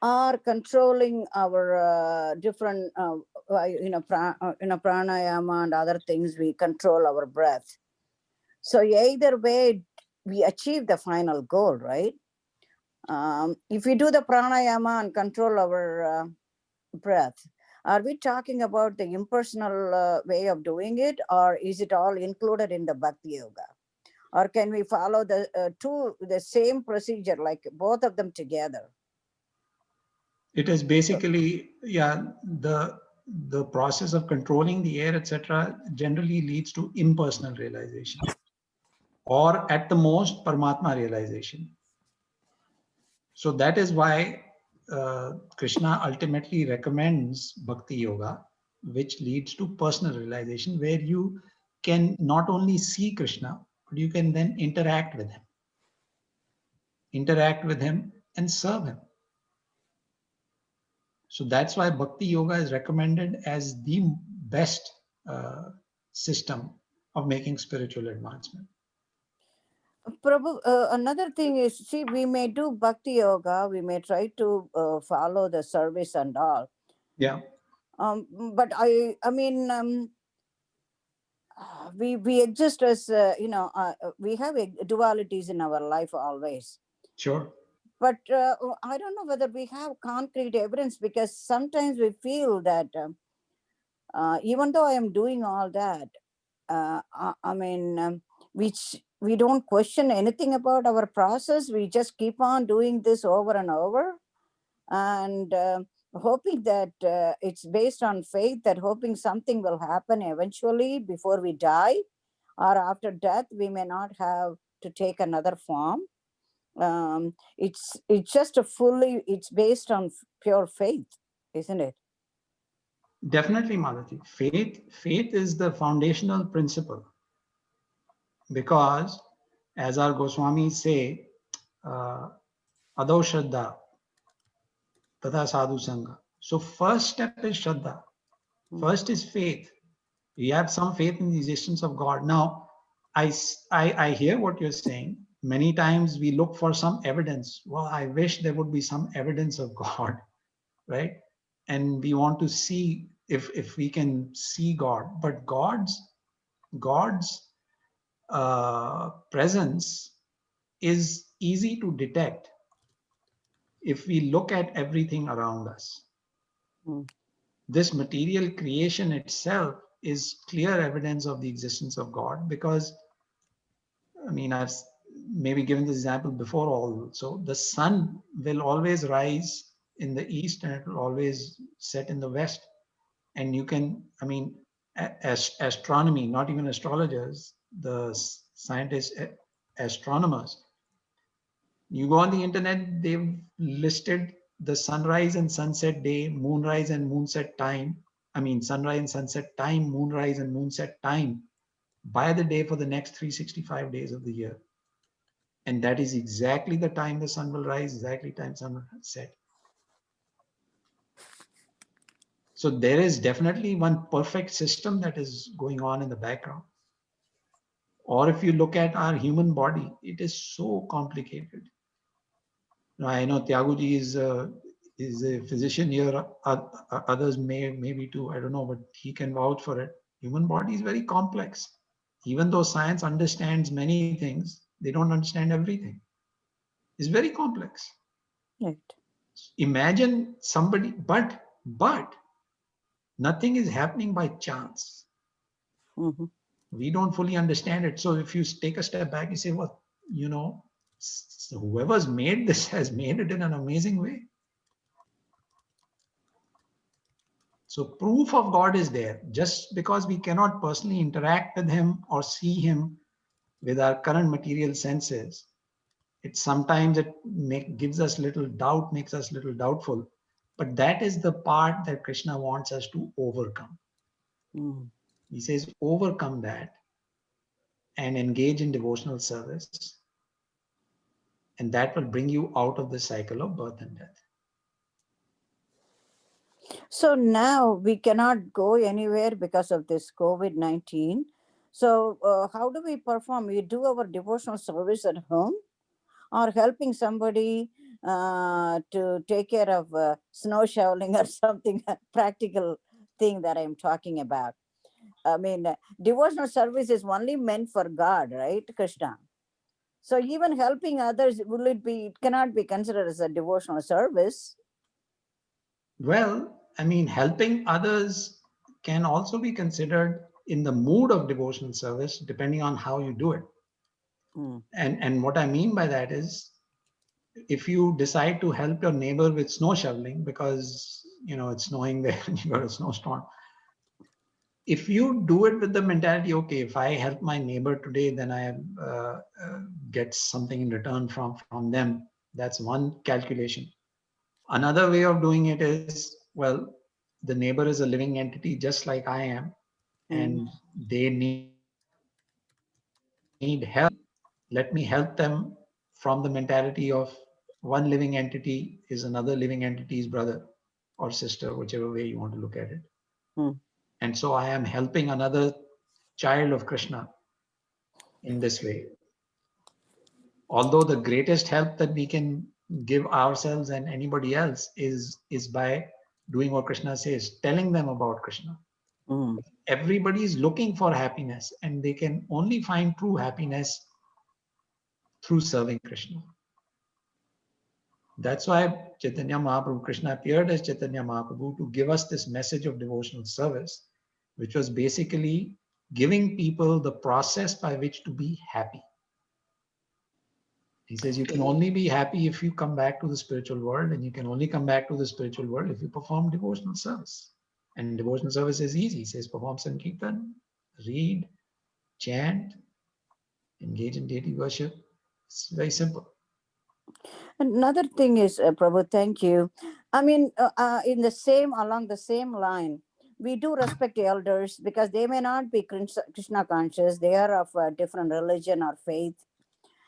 S8: or controlling our different, pranayama and other things, we control our breath. So either way, we achieve the final goal, right? If we do the pranayama and control our breath, are we talking about the impersonal way of doing it, or is it all included in the Bhakti Yoga? Or can we follow the same procedure, like both of them together?
S5: It is basically, yeah, the process of controlling the air, etc., generally leads to impersonal realization, or at the most, Paramatma realization. So that is why Krishna ultimately recommends Bhakti Yoga, which leads to personal realization, where you can not only see Krishna, but you can then interact with him and serve him. So that's why Bhakti Yoga is recommended as the best system of making spiritual advancement.
S8: Prabhu, another thing is, see, we may do Bhakti Yoga, we may try to follow the service and all.
S5: Yeah.
S8: But I mean, we exist as, we have dualities in our life always.
S5: Sure.
S8: But I don't know whether we have concrete evidence, because sometimes we feel that even though I am doing all that, which we don't question anything about our process. We just keep on doing this over and over, and hoping that it's based on faith, that hoping something will happen eventually before we die, or after death we may not have to take another form. It's just it's based on pure faith, isn't it?
S5: Definitely, Malati. Faith is the foundational principle, because as our Goswamis say, Ado Shraddha, Tada Sadhu Sangha. So first step is Shraddha. First is faith. You have some faith in the existence of God. Now, I hear what you're saying. Many times we look for some evidence. Well, I wish there would be some evidence of God, right? And we want to see if we can see God. But God's presence is easy to detect if we look at everything around us. This material creation itself is clear evidence of the existence of God, because I mean, maybe given this example before also, the sun will always rise in the east and it will always set in the west. And you can, I mean, astronomy, not even astrologers, the scientists, astronomers, you go on the internet, they've listed the sunrise and sunset day, moonrise and moonset time. I mean, sunrise and sunset time, moonrise and moonset time by the day for the next 365 days of the year. And that is exactly the time the sun will rise, exactly time sun will set. So there is definitely one perfect system that is going on in the background. Or if you look at our human body, it is so complicated. Now, I know Tyaguji is a physician here. Others maybe too. I don't know, but he can vouch for it. Human body is very complex. Even though science understands many things, they don't understand everything. It's very complex.
S8: Right.
S5: Imagine somebody, but nothing is happening by chance.
S8: Mm-hmm.
S5: We don't fully understand it. So if you take a step back, you say, well, you know, whoever's made this has made it in an amazing way. So proof of God is there. Just because we cannot personally interact with him or see him with our current material senses, sometimes it gives us little doubt, makes us little doubtful. But that is the part that Krishna wants us to overcome.
S8: Mm.
S5: He says, overcome that and engage in devotional service. And that will bring you out of the cycle of birth and death.
S8: So now we cannot go anywhere because of this COVID-19. So how do we perform? We do our devotional service at home or helping somebody to take care of snow shoveling or something practical thing that I'm talking about. I mean, devotional service is only meant for God, right, Krishna? So even helping others, it cannot be considered as a devotional service.
S5: Well, I mean, helping others can also be considered in the mood of devotional service, depending on how you do it.
S8: Mm.
S5: And what I mean by that is, if you decide to help your neighbor with snow shoveling because it's snowing there and you got a snowstorm, if you do it with the mentality, okay, if I help my neighbor today, then I get something in return from them. That's one calculation. Another way of doing it is, well, the neighbor is a living entity just like I am, and they need help. Let me help them from the mentality of one living entity is another living entity's brother or sister, whichever way you want to look at it.
S8: Mm.
S5: And so I am helping another child of Krishna in this way. Although the greatest help that we can give ourselves and anybody else is by doing what Krishna says, telling them about Krishna.
S8: Mm.
S5: Everybody is looking for happiness, and they can only find true happiness through serving Krishna. That's why Chaitanya Mahaprabhu, Krishna appeared as Chaitanya Mahaprabhu to give us this message of devotional service, which was basically giving people the process by which to be happy. He says you can only be happy if you come back to the spiritual world, and you can only come back to the spiritual world if you perform devotional service. And devotional service is easy. He says perform Sankirtan, read, chant, engage in deity worship. It's very simple.
S8: Another thing is, Prabhu, thank you. I mean, along the same line, we do respect elders because they may not be Krishna conscious. They are of a different religion or faith.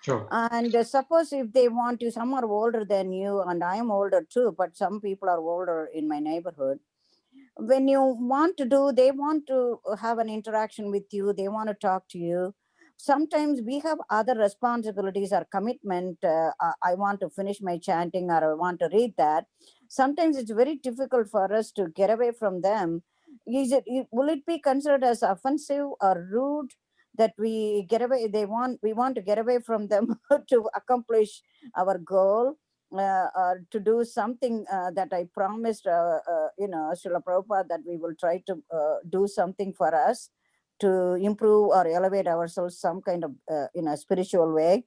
S5: Sure.
S8: And suppose if they want to, some are older than you, and I am older too, but some people are older in my neighborhood. When you want to do, they want to have an interaction with you, they want to talk to you. Sometimes we have other responsibilities or commitment. I want to finish my chanting or I want to read that. Sometimes it's very difficult for us to get away from them. Will it be considered as offensive or rude that we get away, we want to get away from them to accomplish our goal, to do something that I promised, Srila Prabhupada, that we will try to do something for us to improve or elevate ourselves some kind of, in a spiritual way.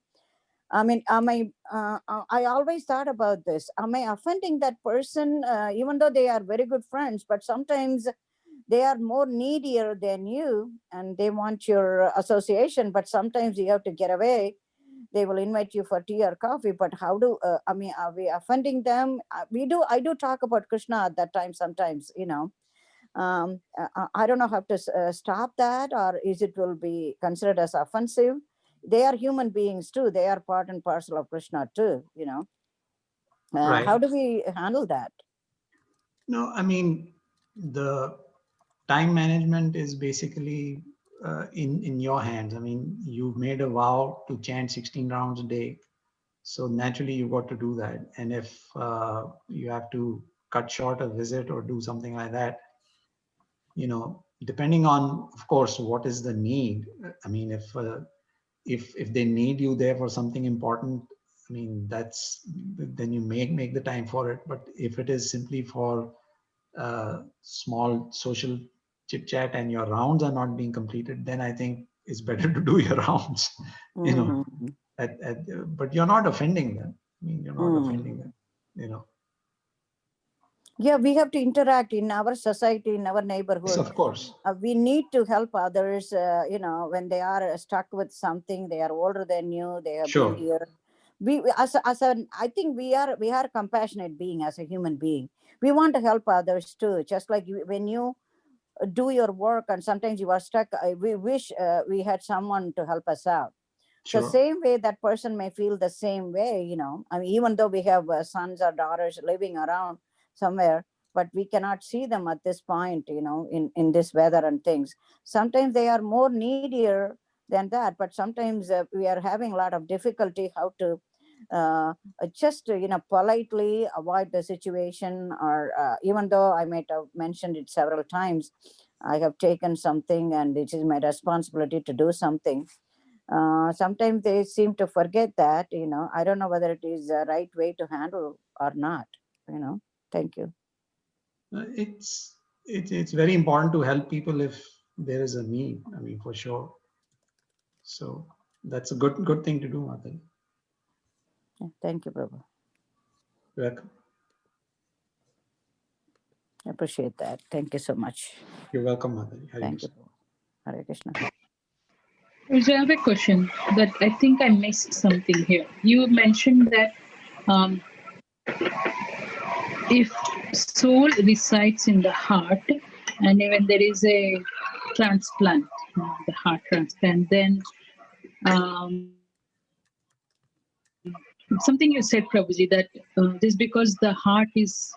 S8: I mean, I always thought about this. Am I offending that person, even though they are very good friends? But sometimes they are more needier than you, and they want your association. But sometimes you have to get away. They will invite you for tea or coffee. But how do I mean? Are we offending them? We do. I do talk about Krishna at that time sometimes. I don't know how to stop that, or is it will be considered as offensive. They are human beings too. They are part and parcel of Krishna too.
S5: Right.
S8: How do we handle that?
S5: No, I mean, the time management is basically in your hands. I mean, you've made a vow to chant 16 rounds a day. So naturally, you got to do that. And if you have to cut short a visit or do something like that, depending on, of course, what is the need. I mean, if they need you there for something important, I mean, then you make the time for it. But if it is simply for small social chit chat and your rounds are not being completed, then I think it's better to do your rounds.
S8: Mhm.
S5: But you're not offending them. I mean, you're not offending them.
S8: Yeah, we have to interact in our society, in our
S5: Yes,
S8: neighborhood.
S5: of course.
S8: We need to help others, when they are stuck with something. They are older than you, they have been
S5: Sure.
S8: here. I think we are compassionate being. As a human being, we want to help others too. Just like when you do your work and sometimes you are stuck, we wish we had someone to help us out. So
S5: Sure.
S8: same way that person may feel the same way. I mean, even though we have sons or daughters living around somewhere, but we cannot see them at this point, in this weather and things. Sometimes they are more needier than that, but sometimes we are having a lot of difficulty how to just politely avoid the situation, or even though I might have mentioned it several times, I have taken something and it is my responsibility to do something. Sometimes they seem to forget that. I don't know whether it is the right way to handle or not. Thank you.
S5: It's very important to help people if there is a need. I mean, for sure. So that's a good thing to do, Mataji.
S8: Yeah, thank you, Prabhu.
S5: You're welcome.
S8: I appreciate that. Thank you so much.
S5: You're welcome, Mataji. Hare
S8: Thank you,
S5: Krishna.
S8: Prabhu. Hare Krishna.
S2: I have a question that I think I missed something here. You mentioned that um, if soul resides in the heart, and when there is a transplant, the heart transplant, then something you said, Prabhuji, that just because the heart is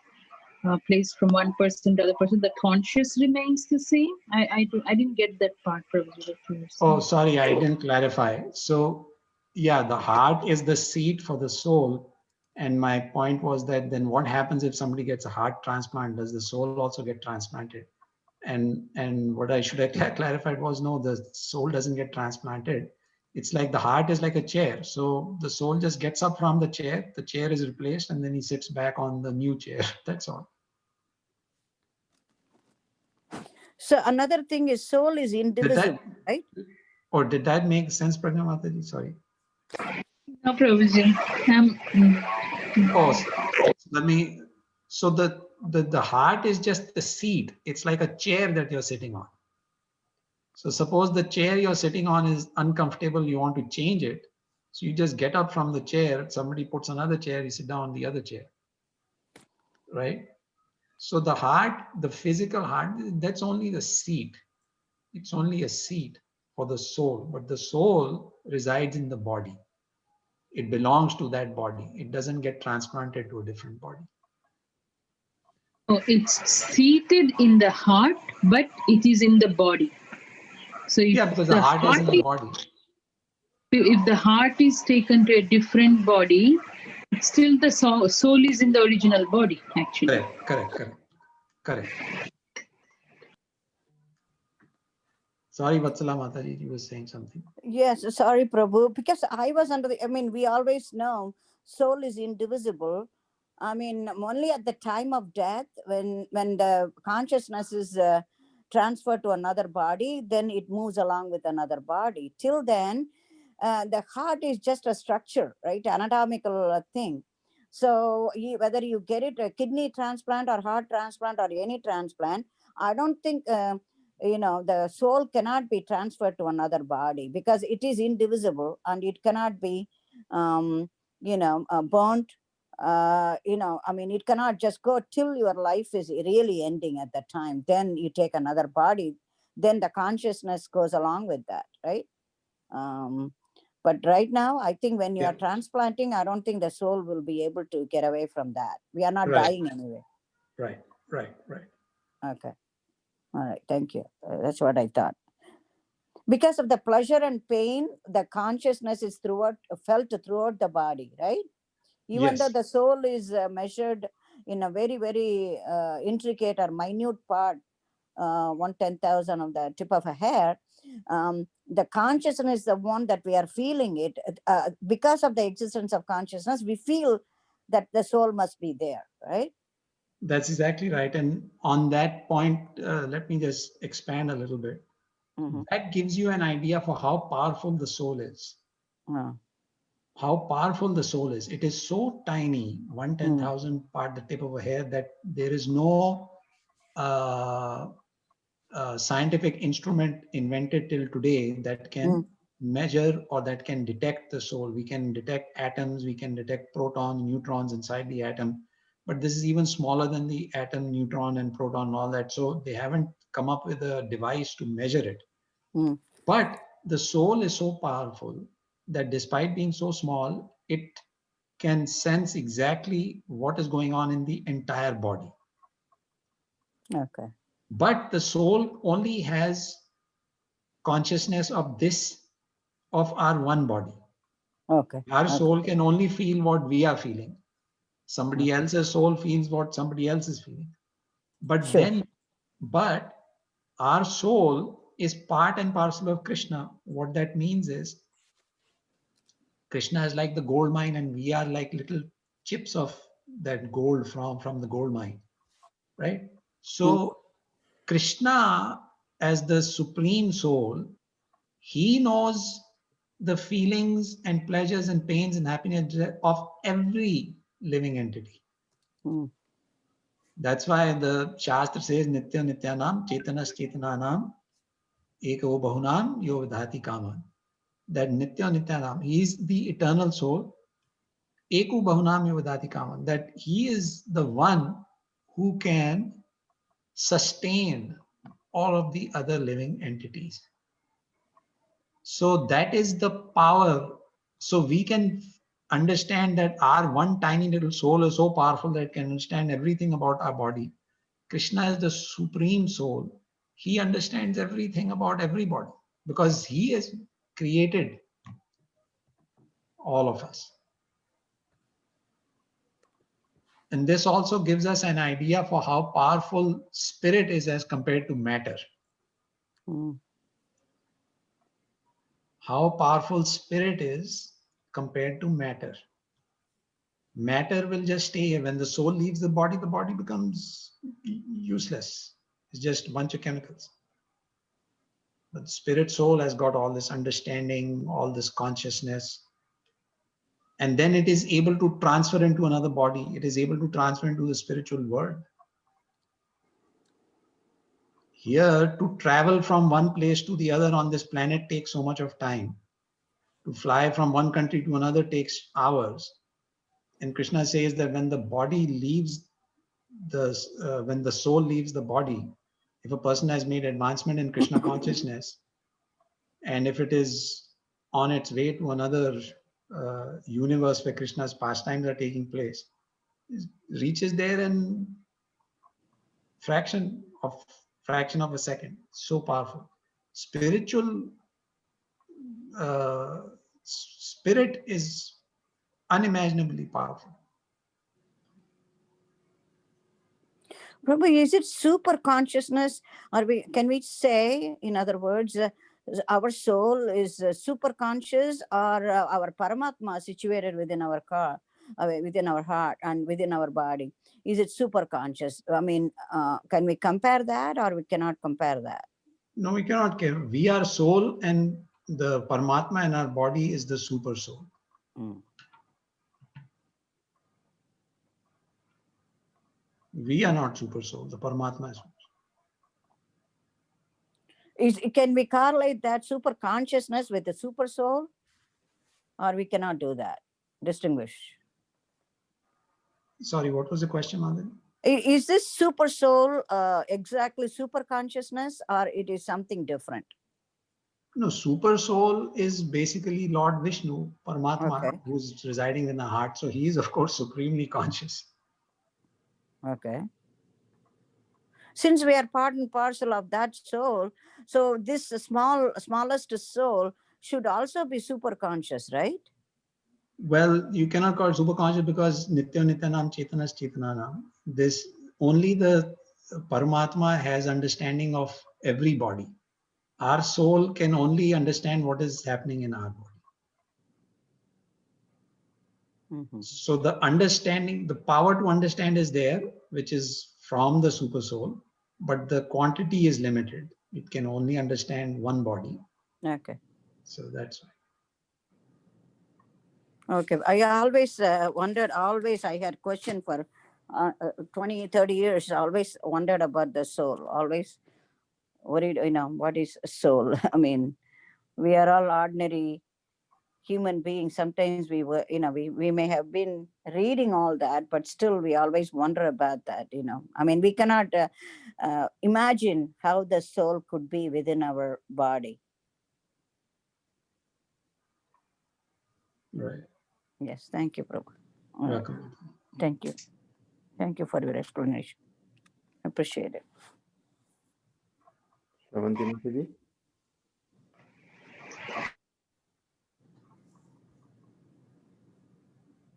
S2: placed from one person to other person, the conscious remains the same. I didn't get that part, Prabhuji. That you were saying.
S5: Oh, sorry, I didn't clarify. So, yeah, the heart is the seat for the soul. And my point was that then what happens if somebody gets a heart transplant? Does the soul also get transplanted? And what I should have clarified was, no, the soul doesn't get transplanted. It's like the heart is like a chair. So the soul just gets up from the chair is replaced, and then he sits back on the new chair. That's all.
S8: So another thing is soul is indivisible, right?
S5: Or did that make sense, Pragya Mataji? Sorry.
S2: No, Prabhuji.
S5: Oh, let me. So the heart is just the seat. It's like a chair that you're sitting on. So suppose the chair you're sitting on is uncomfortable, you want to change it. So you just get up from the chair, somebody puts another chair, you sit down on the other chair, right? So the heart, the physical heart, that's only the seat. It's only a seat for the soul, but the soul resides in the body. It belongs to that body. It doesn't get transplanted to a different body.
S2: Oh, it's seated in the heart, but it is in the body. So if
S5: Yeah, because the heart is in the body.
S2: If the heart is taken to a different body, still the soul is in the original body, actually.
S5: Correct. Sorry, Vatsala Mataji, you were saying something.
S8: Yes, sorry, Prabhu, because I was we always know soul is indivisible. I mean, only at the time of death, when the consciousness is transferred to another body, then it moves along with another body. Till then, the heart is just a structure, right? Anatomical thing. So whether you get it a kidney transplant or heart transplant or any transplant, I don't think the soul cannot be transferred to another body, because it is indivisible and it cannot be burnt. I mean, it cannot just go till your life is really ending at that time. Then you take another body, then the consciousness goes along with that, right? But right now, I think when you are transplanting, I don't think the soul will be able to get away from that. We are not dying anyway.
S5: Right.
S8: Okay. All right. Thank you. That's what I thought. Because of the pleasure and pain, the consciousness is felt throughout the body, right? Even though the soul is measured in a very, very intricate or minute part, 1/10,000 of the tip of a hair, the consciousness is the one that we are feeling it. Because of the existence of consciousness, we feel that the soul must be there, right?
S5: That's exactly right. And on that point, let me just expand a little bit. That gives you an idea for how powerful the soul is. How powerful the soul is. It is so tiny, 1/10,000 part the tip of a hair, that there is no scientific instrument invented till today that can measure or that can detect the soul. We can detect atoms, we can detect protons, neutrons inside the atom, but this is even smaller than the atom, neutron, and proton, and all that. So they haven't come up with a device to measure it. But the soul is so powerful that despite being so small, it can sense exactly what is going on in the entire body.
S8: Okay.
S5: But the soul only has consciousness of our one body.
S8: Okay.
S5: Our soul can only feel what we are feeling. Somebody else's soul feels what somebody else is feeling. But our soul is part and parcel of Krishna. What that means is Krishna is like the gold mine, and we are like little chips of that gold from the gold mine, right? So Krishna, as the supreme soul, he knows the feelings and pleasures and pains and happiness of every living entity. That's why the Shastra says Nitya Nityanam Chetanas Chetananam Eko Bahunam Yo Vidhati Kaman. That Nitya Nityanam, he is the eternal soul. Eko Bahunam Yo Vidhati Kaman. That he is the one who can sustain all of the other living entities. So that is the power. So we can understand that our one tiny little soul is so powerful that it can understand everything about our body. Krishna is the supreme soul. He understands everything about everybody because he has created all of us. And this also gives us an idea for how powerful spirit is as compared to matter. How powerful spirit is compared to matter. Matter will just stay here. When the soul leaves the body becomes useless. It's just a bunch of chemicals. But the spirit soul has got all this understanding, all this consciousness. And then it is able to transfer into another body. It is able to transfer into the spiritual world. Here, to travel from one place to the other on this planet takes so much of time. To fly from one country to another takes hours. And Krishna says that when the body leaves when the soul leaves the body, if a person has made advancement in Krishna consciousness, and if it is on its way to another universe where Krishna's pastimes are taking place, it reaches there in fraction of a second. So powerful. Spiritual spirit is unimaginably powerful.
S8: Prabhu, is it super consciousness, or can we say, in other words, our soul is super conscious, or our Paramatma situated within our within our heart and within our body? Is it super conscious? I mean, can we compare that, or we cannot compare that?
S5: No, we cannot care. We are soul, and the Paramatma in our body is the super soul.
S8: Mm.
S5: We are not super soul. The Paramatma is.
S8: Can we correlate that super consciousness with the super soul? Or we cannot do that? Distinguish.
S5: Sorry, what was the question, Madhavi?
S8: Is this super soul exactly super consciousness, or it is something different?
S5: No, super soul is basically Lord Vishnu, Paramatma,
S8: Okay.
S5: who's residing in the heart. So he is, of course, supremely conscious.
S8: Okay. Since we are part and parcel of that soul, so this smallest soul should also be super conscious, right?
S5: Well, you cannot call it super conscious because Nitya Nityanam Chetanas Chetananam. This only the Paramatma has understanding of every body. Our soul can only understand what is happening in our body.
S8: Mm-hmm.
S5: So the understanding, the power to understand is there, which is from the super soul, but the quantity is limited. It can only understand one body.
S8: Okay.
S5: So that's why.
S8: Okay. I always wondered, I had question for 20, 30 years, always wondered about the soul, always worried, what is soul? I mean, we are all ordinary human beings. Sometimes we were, we may have been reading all that, but still we always wonder about that, I mean, we cannot imagine how the soul could be within our body.
S5: Right.
S8: Yes, thank you, Prabhu.
S5: Welcome.
S8: Thank you. Thank you for your explanation. Appreciate it.
S1: Shravanti Mataji?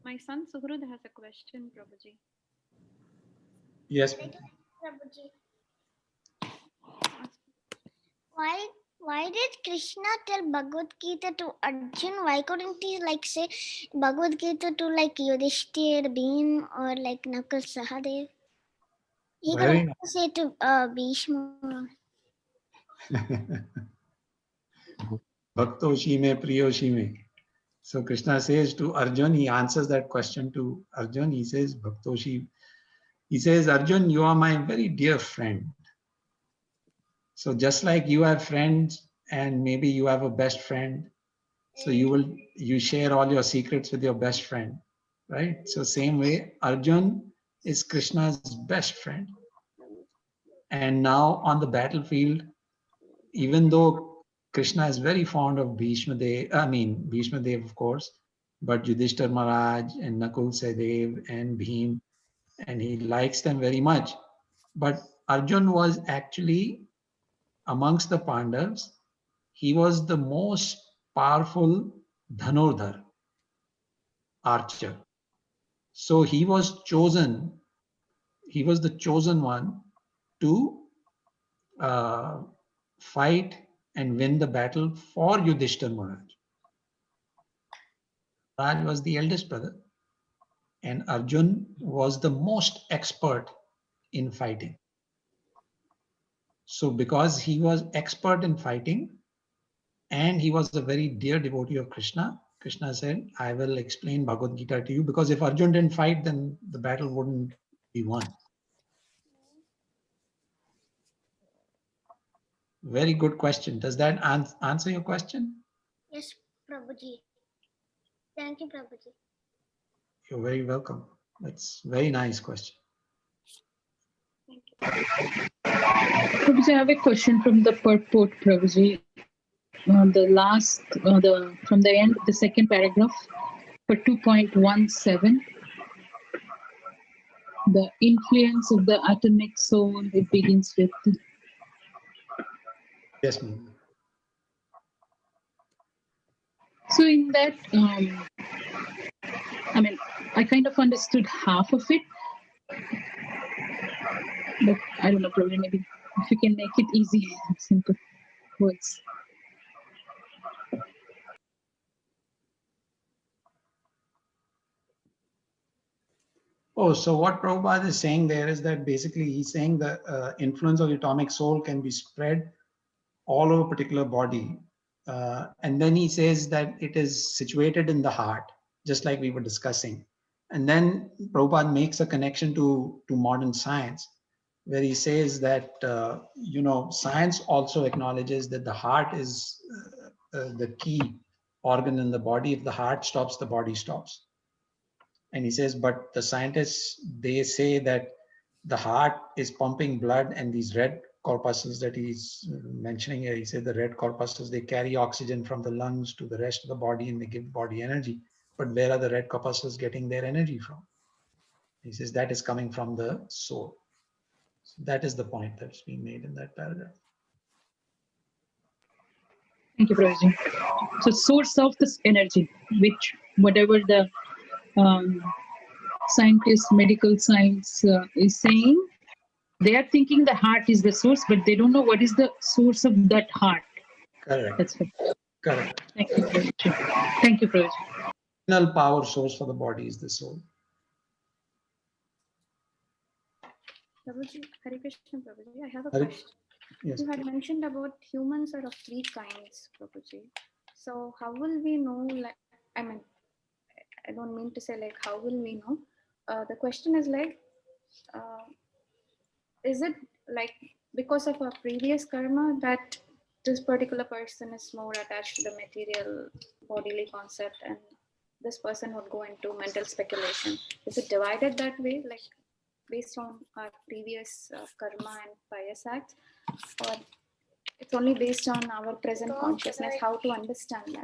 S9: My son Suhrud has a question, Prabhuji.
S5: Yes.
S7: Prabhuji. Why did Krishna tell Bhagavad Gita to Arjun? Why couldn't he say Bhagavad Gita to Yudhishthir, Bhim, or Nakul, Sahadev? He could also say to Bhishma.
S5: Bhaktoshi me, priyoshi me. So Krishna says to Arjun, he answers that question to Arjun. He says, Bhaktoshi, he says, Arjun, you are my very dear friend. So just like you have friends and maybe you have a best friend, so you share all your secrets with your best friend, right? So same way, Arjun is Krishna's best friend. And now on the battlefield, even though Krishna is very fond of Bhishma Dev, of course, but Yudhishthir Maharaj and Nakul Sahadev and Bhim, and he likes them very much. But Arjun was actually amongst the Pandavas, he was the most powerful Dhanurdhar, archer. So he was the chosen one to fight and win the battle for Yudhishthir Maharaj. Maharaj was the eldest brother, and Arjun was the most expert in fighting. So because he was expert in fighting and he was a very dear devotee of Krishna, Krishna said, I will explain Bhagavad Gita to you, because if Arjun didn't fight, then the battle wouldn't be won. Very good question. Does that answer your question?
S7: Yes, Prabhuji. Thank you, Prabhuji.
S5: You're very welcome. That's a very nice question.
S9: Thank you.
S2: Prabhuji, I have a question from the purport, Prabhuji. From the end of the second paragraph for 2.17, the influence of the atomic soul, it begins with.
S5: Yes, ma'am.
S2: So in that, I kind of understood half of it, but I don't know, probably maybe if you can make it easy, simple words.
S5: Oh, so what Prabhupada is saying there is that basically he's saying the influence of the atomic soul can be spread all over a particular body. And then he says that it is situated in the heart, just like we were discussing. And then Prabhupada makes a connection to modern science, where he says that, science also acknowledges that the heart is the key organ in the body. If the heart stops, the body stops. And he says, but the scientists, they say that the heart is pumping blood, and these red corpuscles that he's mentioning here, he said the red corpuscles, they carry oxygen from the lungs to the rest of the body and they give body energy. But where are the red corpuscles getting their energy from? He says that is coming from the soul. So that is the point that's being made in that paragraph.
S2: Thank you, Prabhuji. So source of this energy, which whatever the scientist, medical science is saying, they are thinking the heart is the source, but they don't know what is the source of that heart.
S5: Correct.
S2: That's it.
S5: Correct.
S2: Thank you, Prabhuji. Thank you, Prabhuji.
S5: Internal power source for the body is the soul.
S9: Prabhuji, Hare Krishna, Prabhuji. I have a
S5: Hare-
S9: question.
S5: Yes.
S9: You had mentioned about humans are of three kinds, Prabhuji. So how will we know, like, I mean, I don't mean to say like, how will we know? The question is like, is it like because of our previous karma that this particular person is more attached to the material bodily concept and this person would go into mental speculation? Is it divided that way, like based on our previous karma and pious acts, or it's only based on our present consciousness? How to understand that?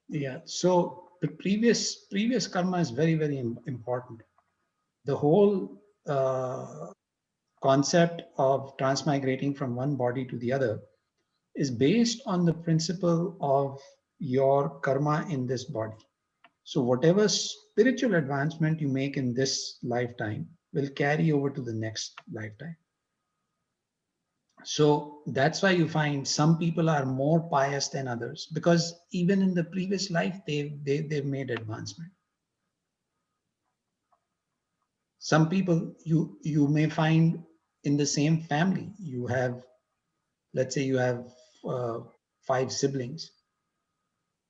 S5: Yeah. So the previous karma is very, very important. The whole concept of transmigrating from one body to the other is based on the principle of your karma in this body. So whatever spiritual advancement you make in this lifetime will carry over to the next lifetime. So that's why you find some people are more pious than others, because even in the previous life, they've made advancement. Some people you may find in the same family, you have, let's say you have 5 siblings,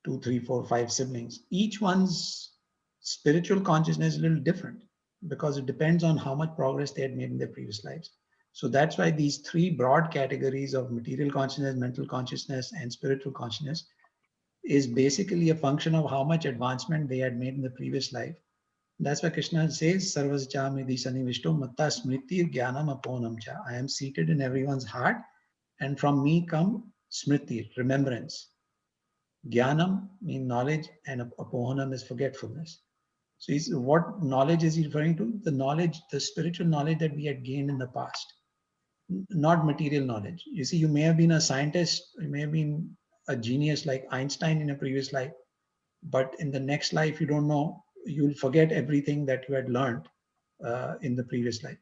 S5: 2, 3, 4, 5 siblings. Each one's spiritual consciousness is a little different because it depends on how much progress they had made in their previous lives. So that's why these 3 broad categories of material consciousness, mental consciousness, and spiritual consciousness is basically a function of how much advancement they had made in the previous life. That's why Krishna says, Sarvascha Mridhi Sanivishto Matta Smritir Jnanam Aponam Cha. I am seated in everyone's heart, and from me come Smriti, remembrance. Jnanam means knowledge, and Apohanam is forgetfulness. So what knowledge is he referring to? The knowledge, the spiritual knowledge that we had gained in the past, not material knowledge. You see, you may have been a scientist, you may have been a genius like Einstein in a previous life, but in the next life, you don't know, you'll forget everything that you had learned in the previous life.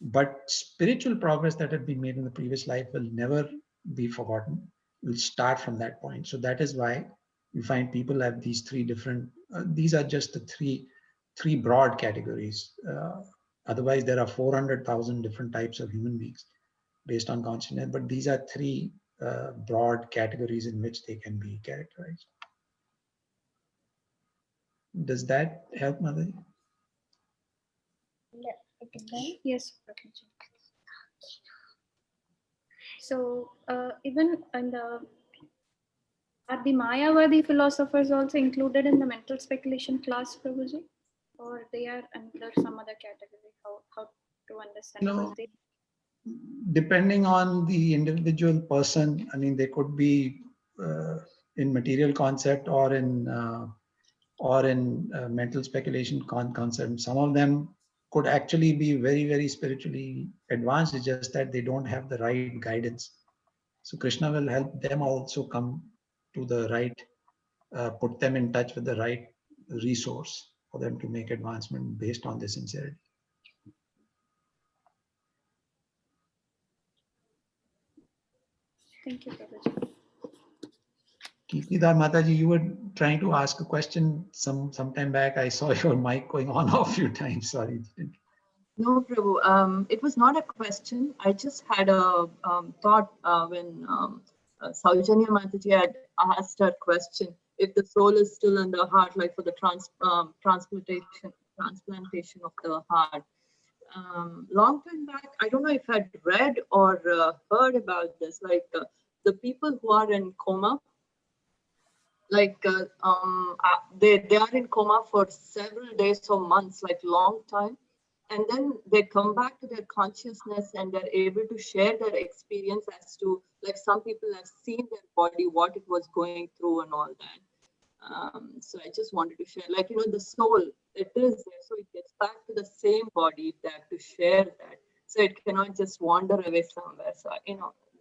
S5: But spiritual progress that had been made in the previous life will never be forgotten. We'll start from that point. So that is why you find people have these 3 different, these are just the three broad categories. Otherwise, there are 400,000 different types of human beings based on consciousness, but these are 3 broad categories in which they can be characterized. Does that help, Madhuri?
S9: Yes, Prabhuji. So even in the are the Mayavadi philosophers also included in the mental speculation class, Prabhuji, or they are under some other category? How to understand?
S5: No, depending on the individual person, I mean, they could be in material concept or in mental speculation concept. Some of them could actually be very, very spiritually advanced. It's just that they don't have the right guidance. So Krishna will help them also come to the right, put them in touch with the right resource for them to make advancement based on their sincerity.
S9: Thank you, Prabhuji.
S5: Kirtidar Mataji, you were trying to ask a question some time back. I saw your mic going on off a few times. Sorry.
S3: No, Prabhu. It was not a question. I just had a thought when Saujanya Mataji had asked her question, if the soul is still in the heart, like for the transplantation of the heart. Long time back, I don't know if I'd read or heard about this, like the people who are in coma, like they are in coma for several days or months, like long time, and then they come back to their consciousness and they're able to share their experience as to, like, some people have seen their body, what it was going through and all that. So I just wanted to share, like, the soul, it is there, so it gets back to the same body if they have to share that, so it cannot just wander away somewhere. So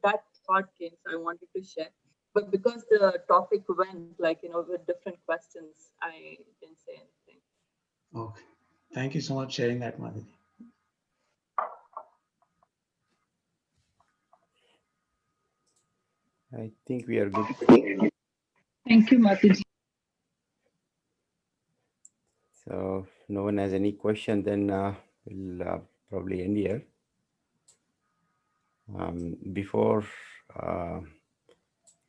S3: that thought came, so I wanted to share. But because the topic went, like, with different questions, I didn't say anything.
S5: Okay. Thank you so much for sharing that, Madhuri.
S1: I think we are good.
S2: Thank you, Mataji.
S1: So if no one has any question, then we'll probably end here. Before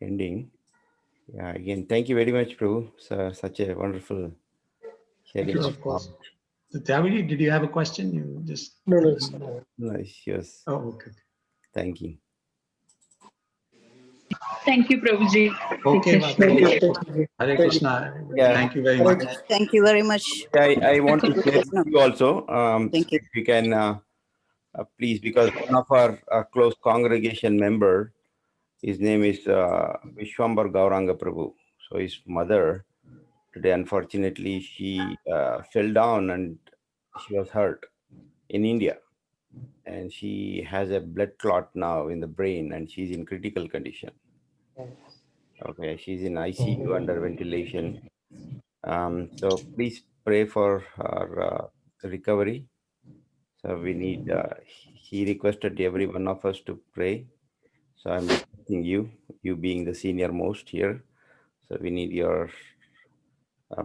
S1: ending, again, thank you very much, Prabhu. Such a wonderful sharing.
S5: Yes, of course. So, Tyagiri, did you have a question? You just...
S4: No.
S1: Nice, yes.
S5: Oh, okay.
S1: Thank you.
S2: Thank you, Prabhuji.
S5: Okay,
S2: Krishna.
S5: Hare Krishna.
S1: Yeah.
S5: Thank you very much.
S8: Thank you very much.
S1: I want to share with you also.
S8: Thank you.
S1: If you can, please, because one of our close congregation member, his name is Vishwambar Gauranga Prabhu. So his mother, today, unfortunately, she fell down and she was hurt in India. And she has a blood clot now in the brain and she's in critical condition. Okay, she's in ICU under ventilation. So please pray for her recovery. So we need, he requested every one of us to pray. So I'm requesting you being the senior most here. So we need your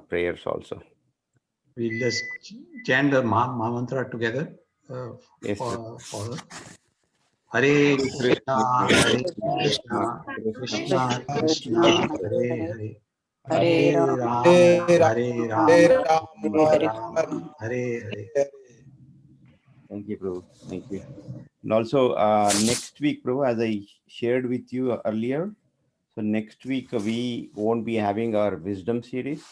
S1: prayers also.
S5: We'll just chant the Maha Mantra together
S1: Yes,
S5: for Hare Krishna, Hare Krishna, Krishna Krishna, Hare Hare. Hare Rama, Hare Rama, Hare Hare.
S1: Thank you, Prabhu. Thank you. And also next week, Prabhu, as I shared with you earlier, so next week we won't be having our wisdom series.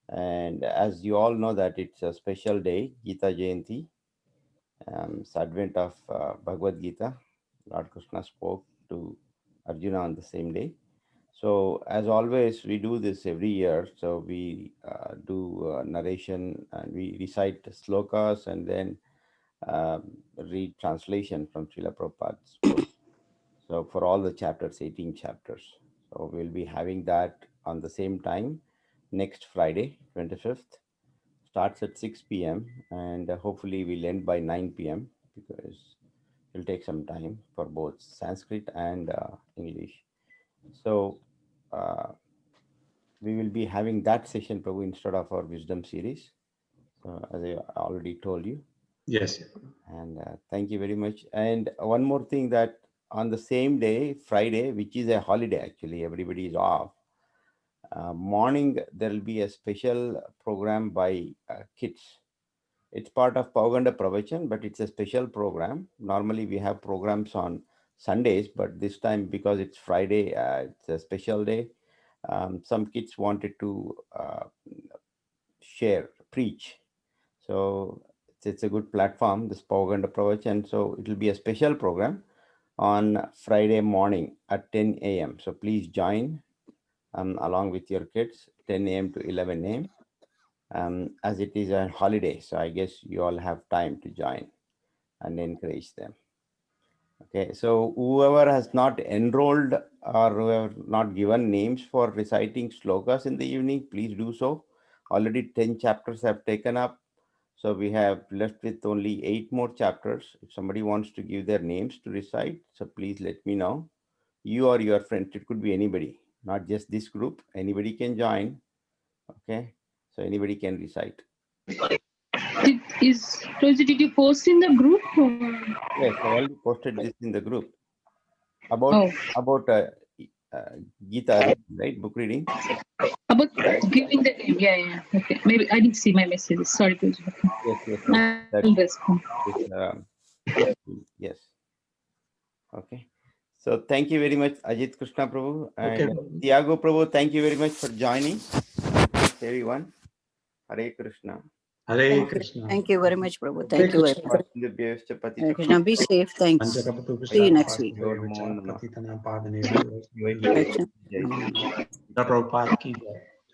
S1: And as you all know that it's a special day, Gita Jayanti. It's advent of Bhagavad Gita. Lord Krishna spoke to Arjuna on the same day. So as always, we do this every year. So we do narration and we recite slokas and then read translation from Srila Prabhupada's book. So for all the chapters, 18 chapters. So we'll be having that on the same time next Friday, 25th. Starts at 6 p.m. and hopefully we'll end by 9 p.m. because it'll take some time for both Sanskrit and English. So we will be having that session, Prabhu, instead of our wisdom series. So as I already told you.
S5: Yes.
S1: And thank you very much. And one more thing, that on the same day, Friday, which is a holiday, actually, everybody is off. Morning, there will be a special program by kids. It's part of Pavaganda Pravachan, but it's a special program. Normally, we have programs on Sundays, but this time, because it's Friday, it's a special day. Some kids wanted to preach. So it's a good platform, this Pavaganda Pravachan. So it will be a special program on Friday morning at 10 a.m. So please join along with your kids, 10 a.m. to 11 a.m. As it is a holiday. So I guess you all have time to join and encourage them. Okay, so whoever has not enrolled or who have not given names for reciting slokas in the evening, please do so. Already 10 chapters have taken up. So we have left with only 8 more chapters. If somebody wants to give their names to recite, so please let me know. You or your friend, it could be anybody, not just this group. Anybody can join. Okay, so anybody can recite.
S2: Did you post in the group? Or?
S1: Yes, I already posted this in the group. About Gita, right? Book reading.
S2: About giving the name. Yeah. Okay. Maybe I didn't see my messages. Sorry, Prabhuji.
S1: Yes.
S2: I'll respond.
S1: Yes. Okay. So thank you very much, Ajit Krishna Prabhu.
S5: Okay.
S1: And Tiago Prabhu, thank you very much for joining. Thanks everyone. Hare Krishna.
S5: Hare Krishna.
S8: Thank you very much, Prabhu.
S4: Hare
S8: Thank you very much. Hare Krishna. Be safe. Thanks. See you next week.
S5: Prabhupada ki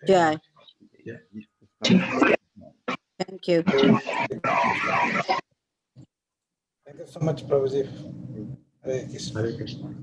S8: Jai.
S5: jai.
S8: Thank you.
S4: Thank you so much, Prabhuji. Hare Krishna.
S5: Hare Krishna.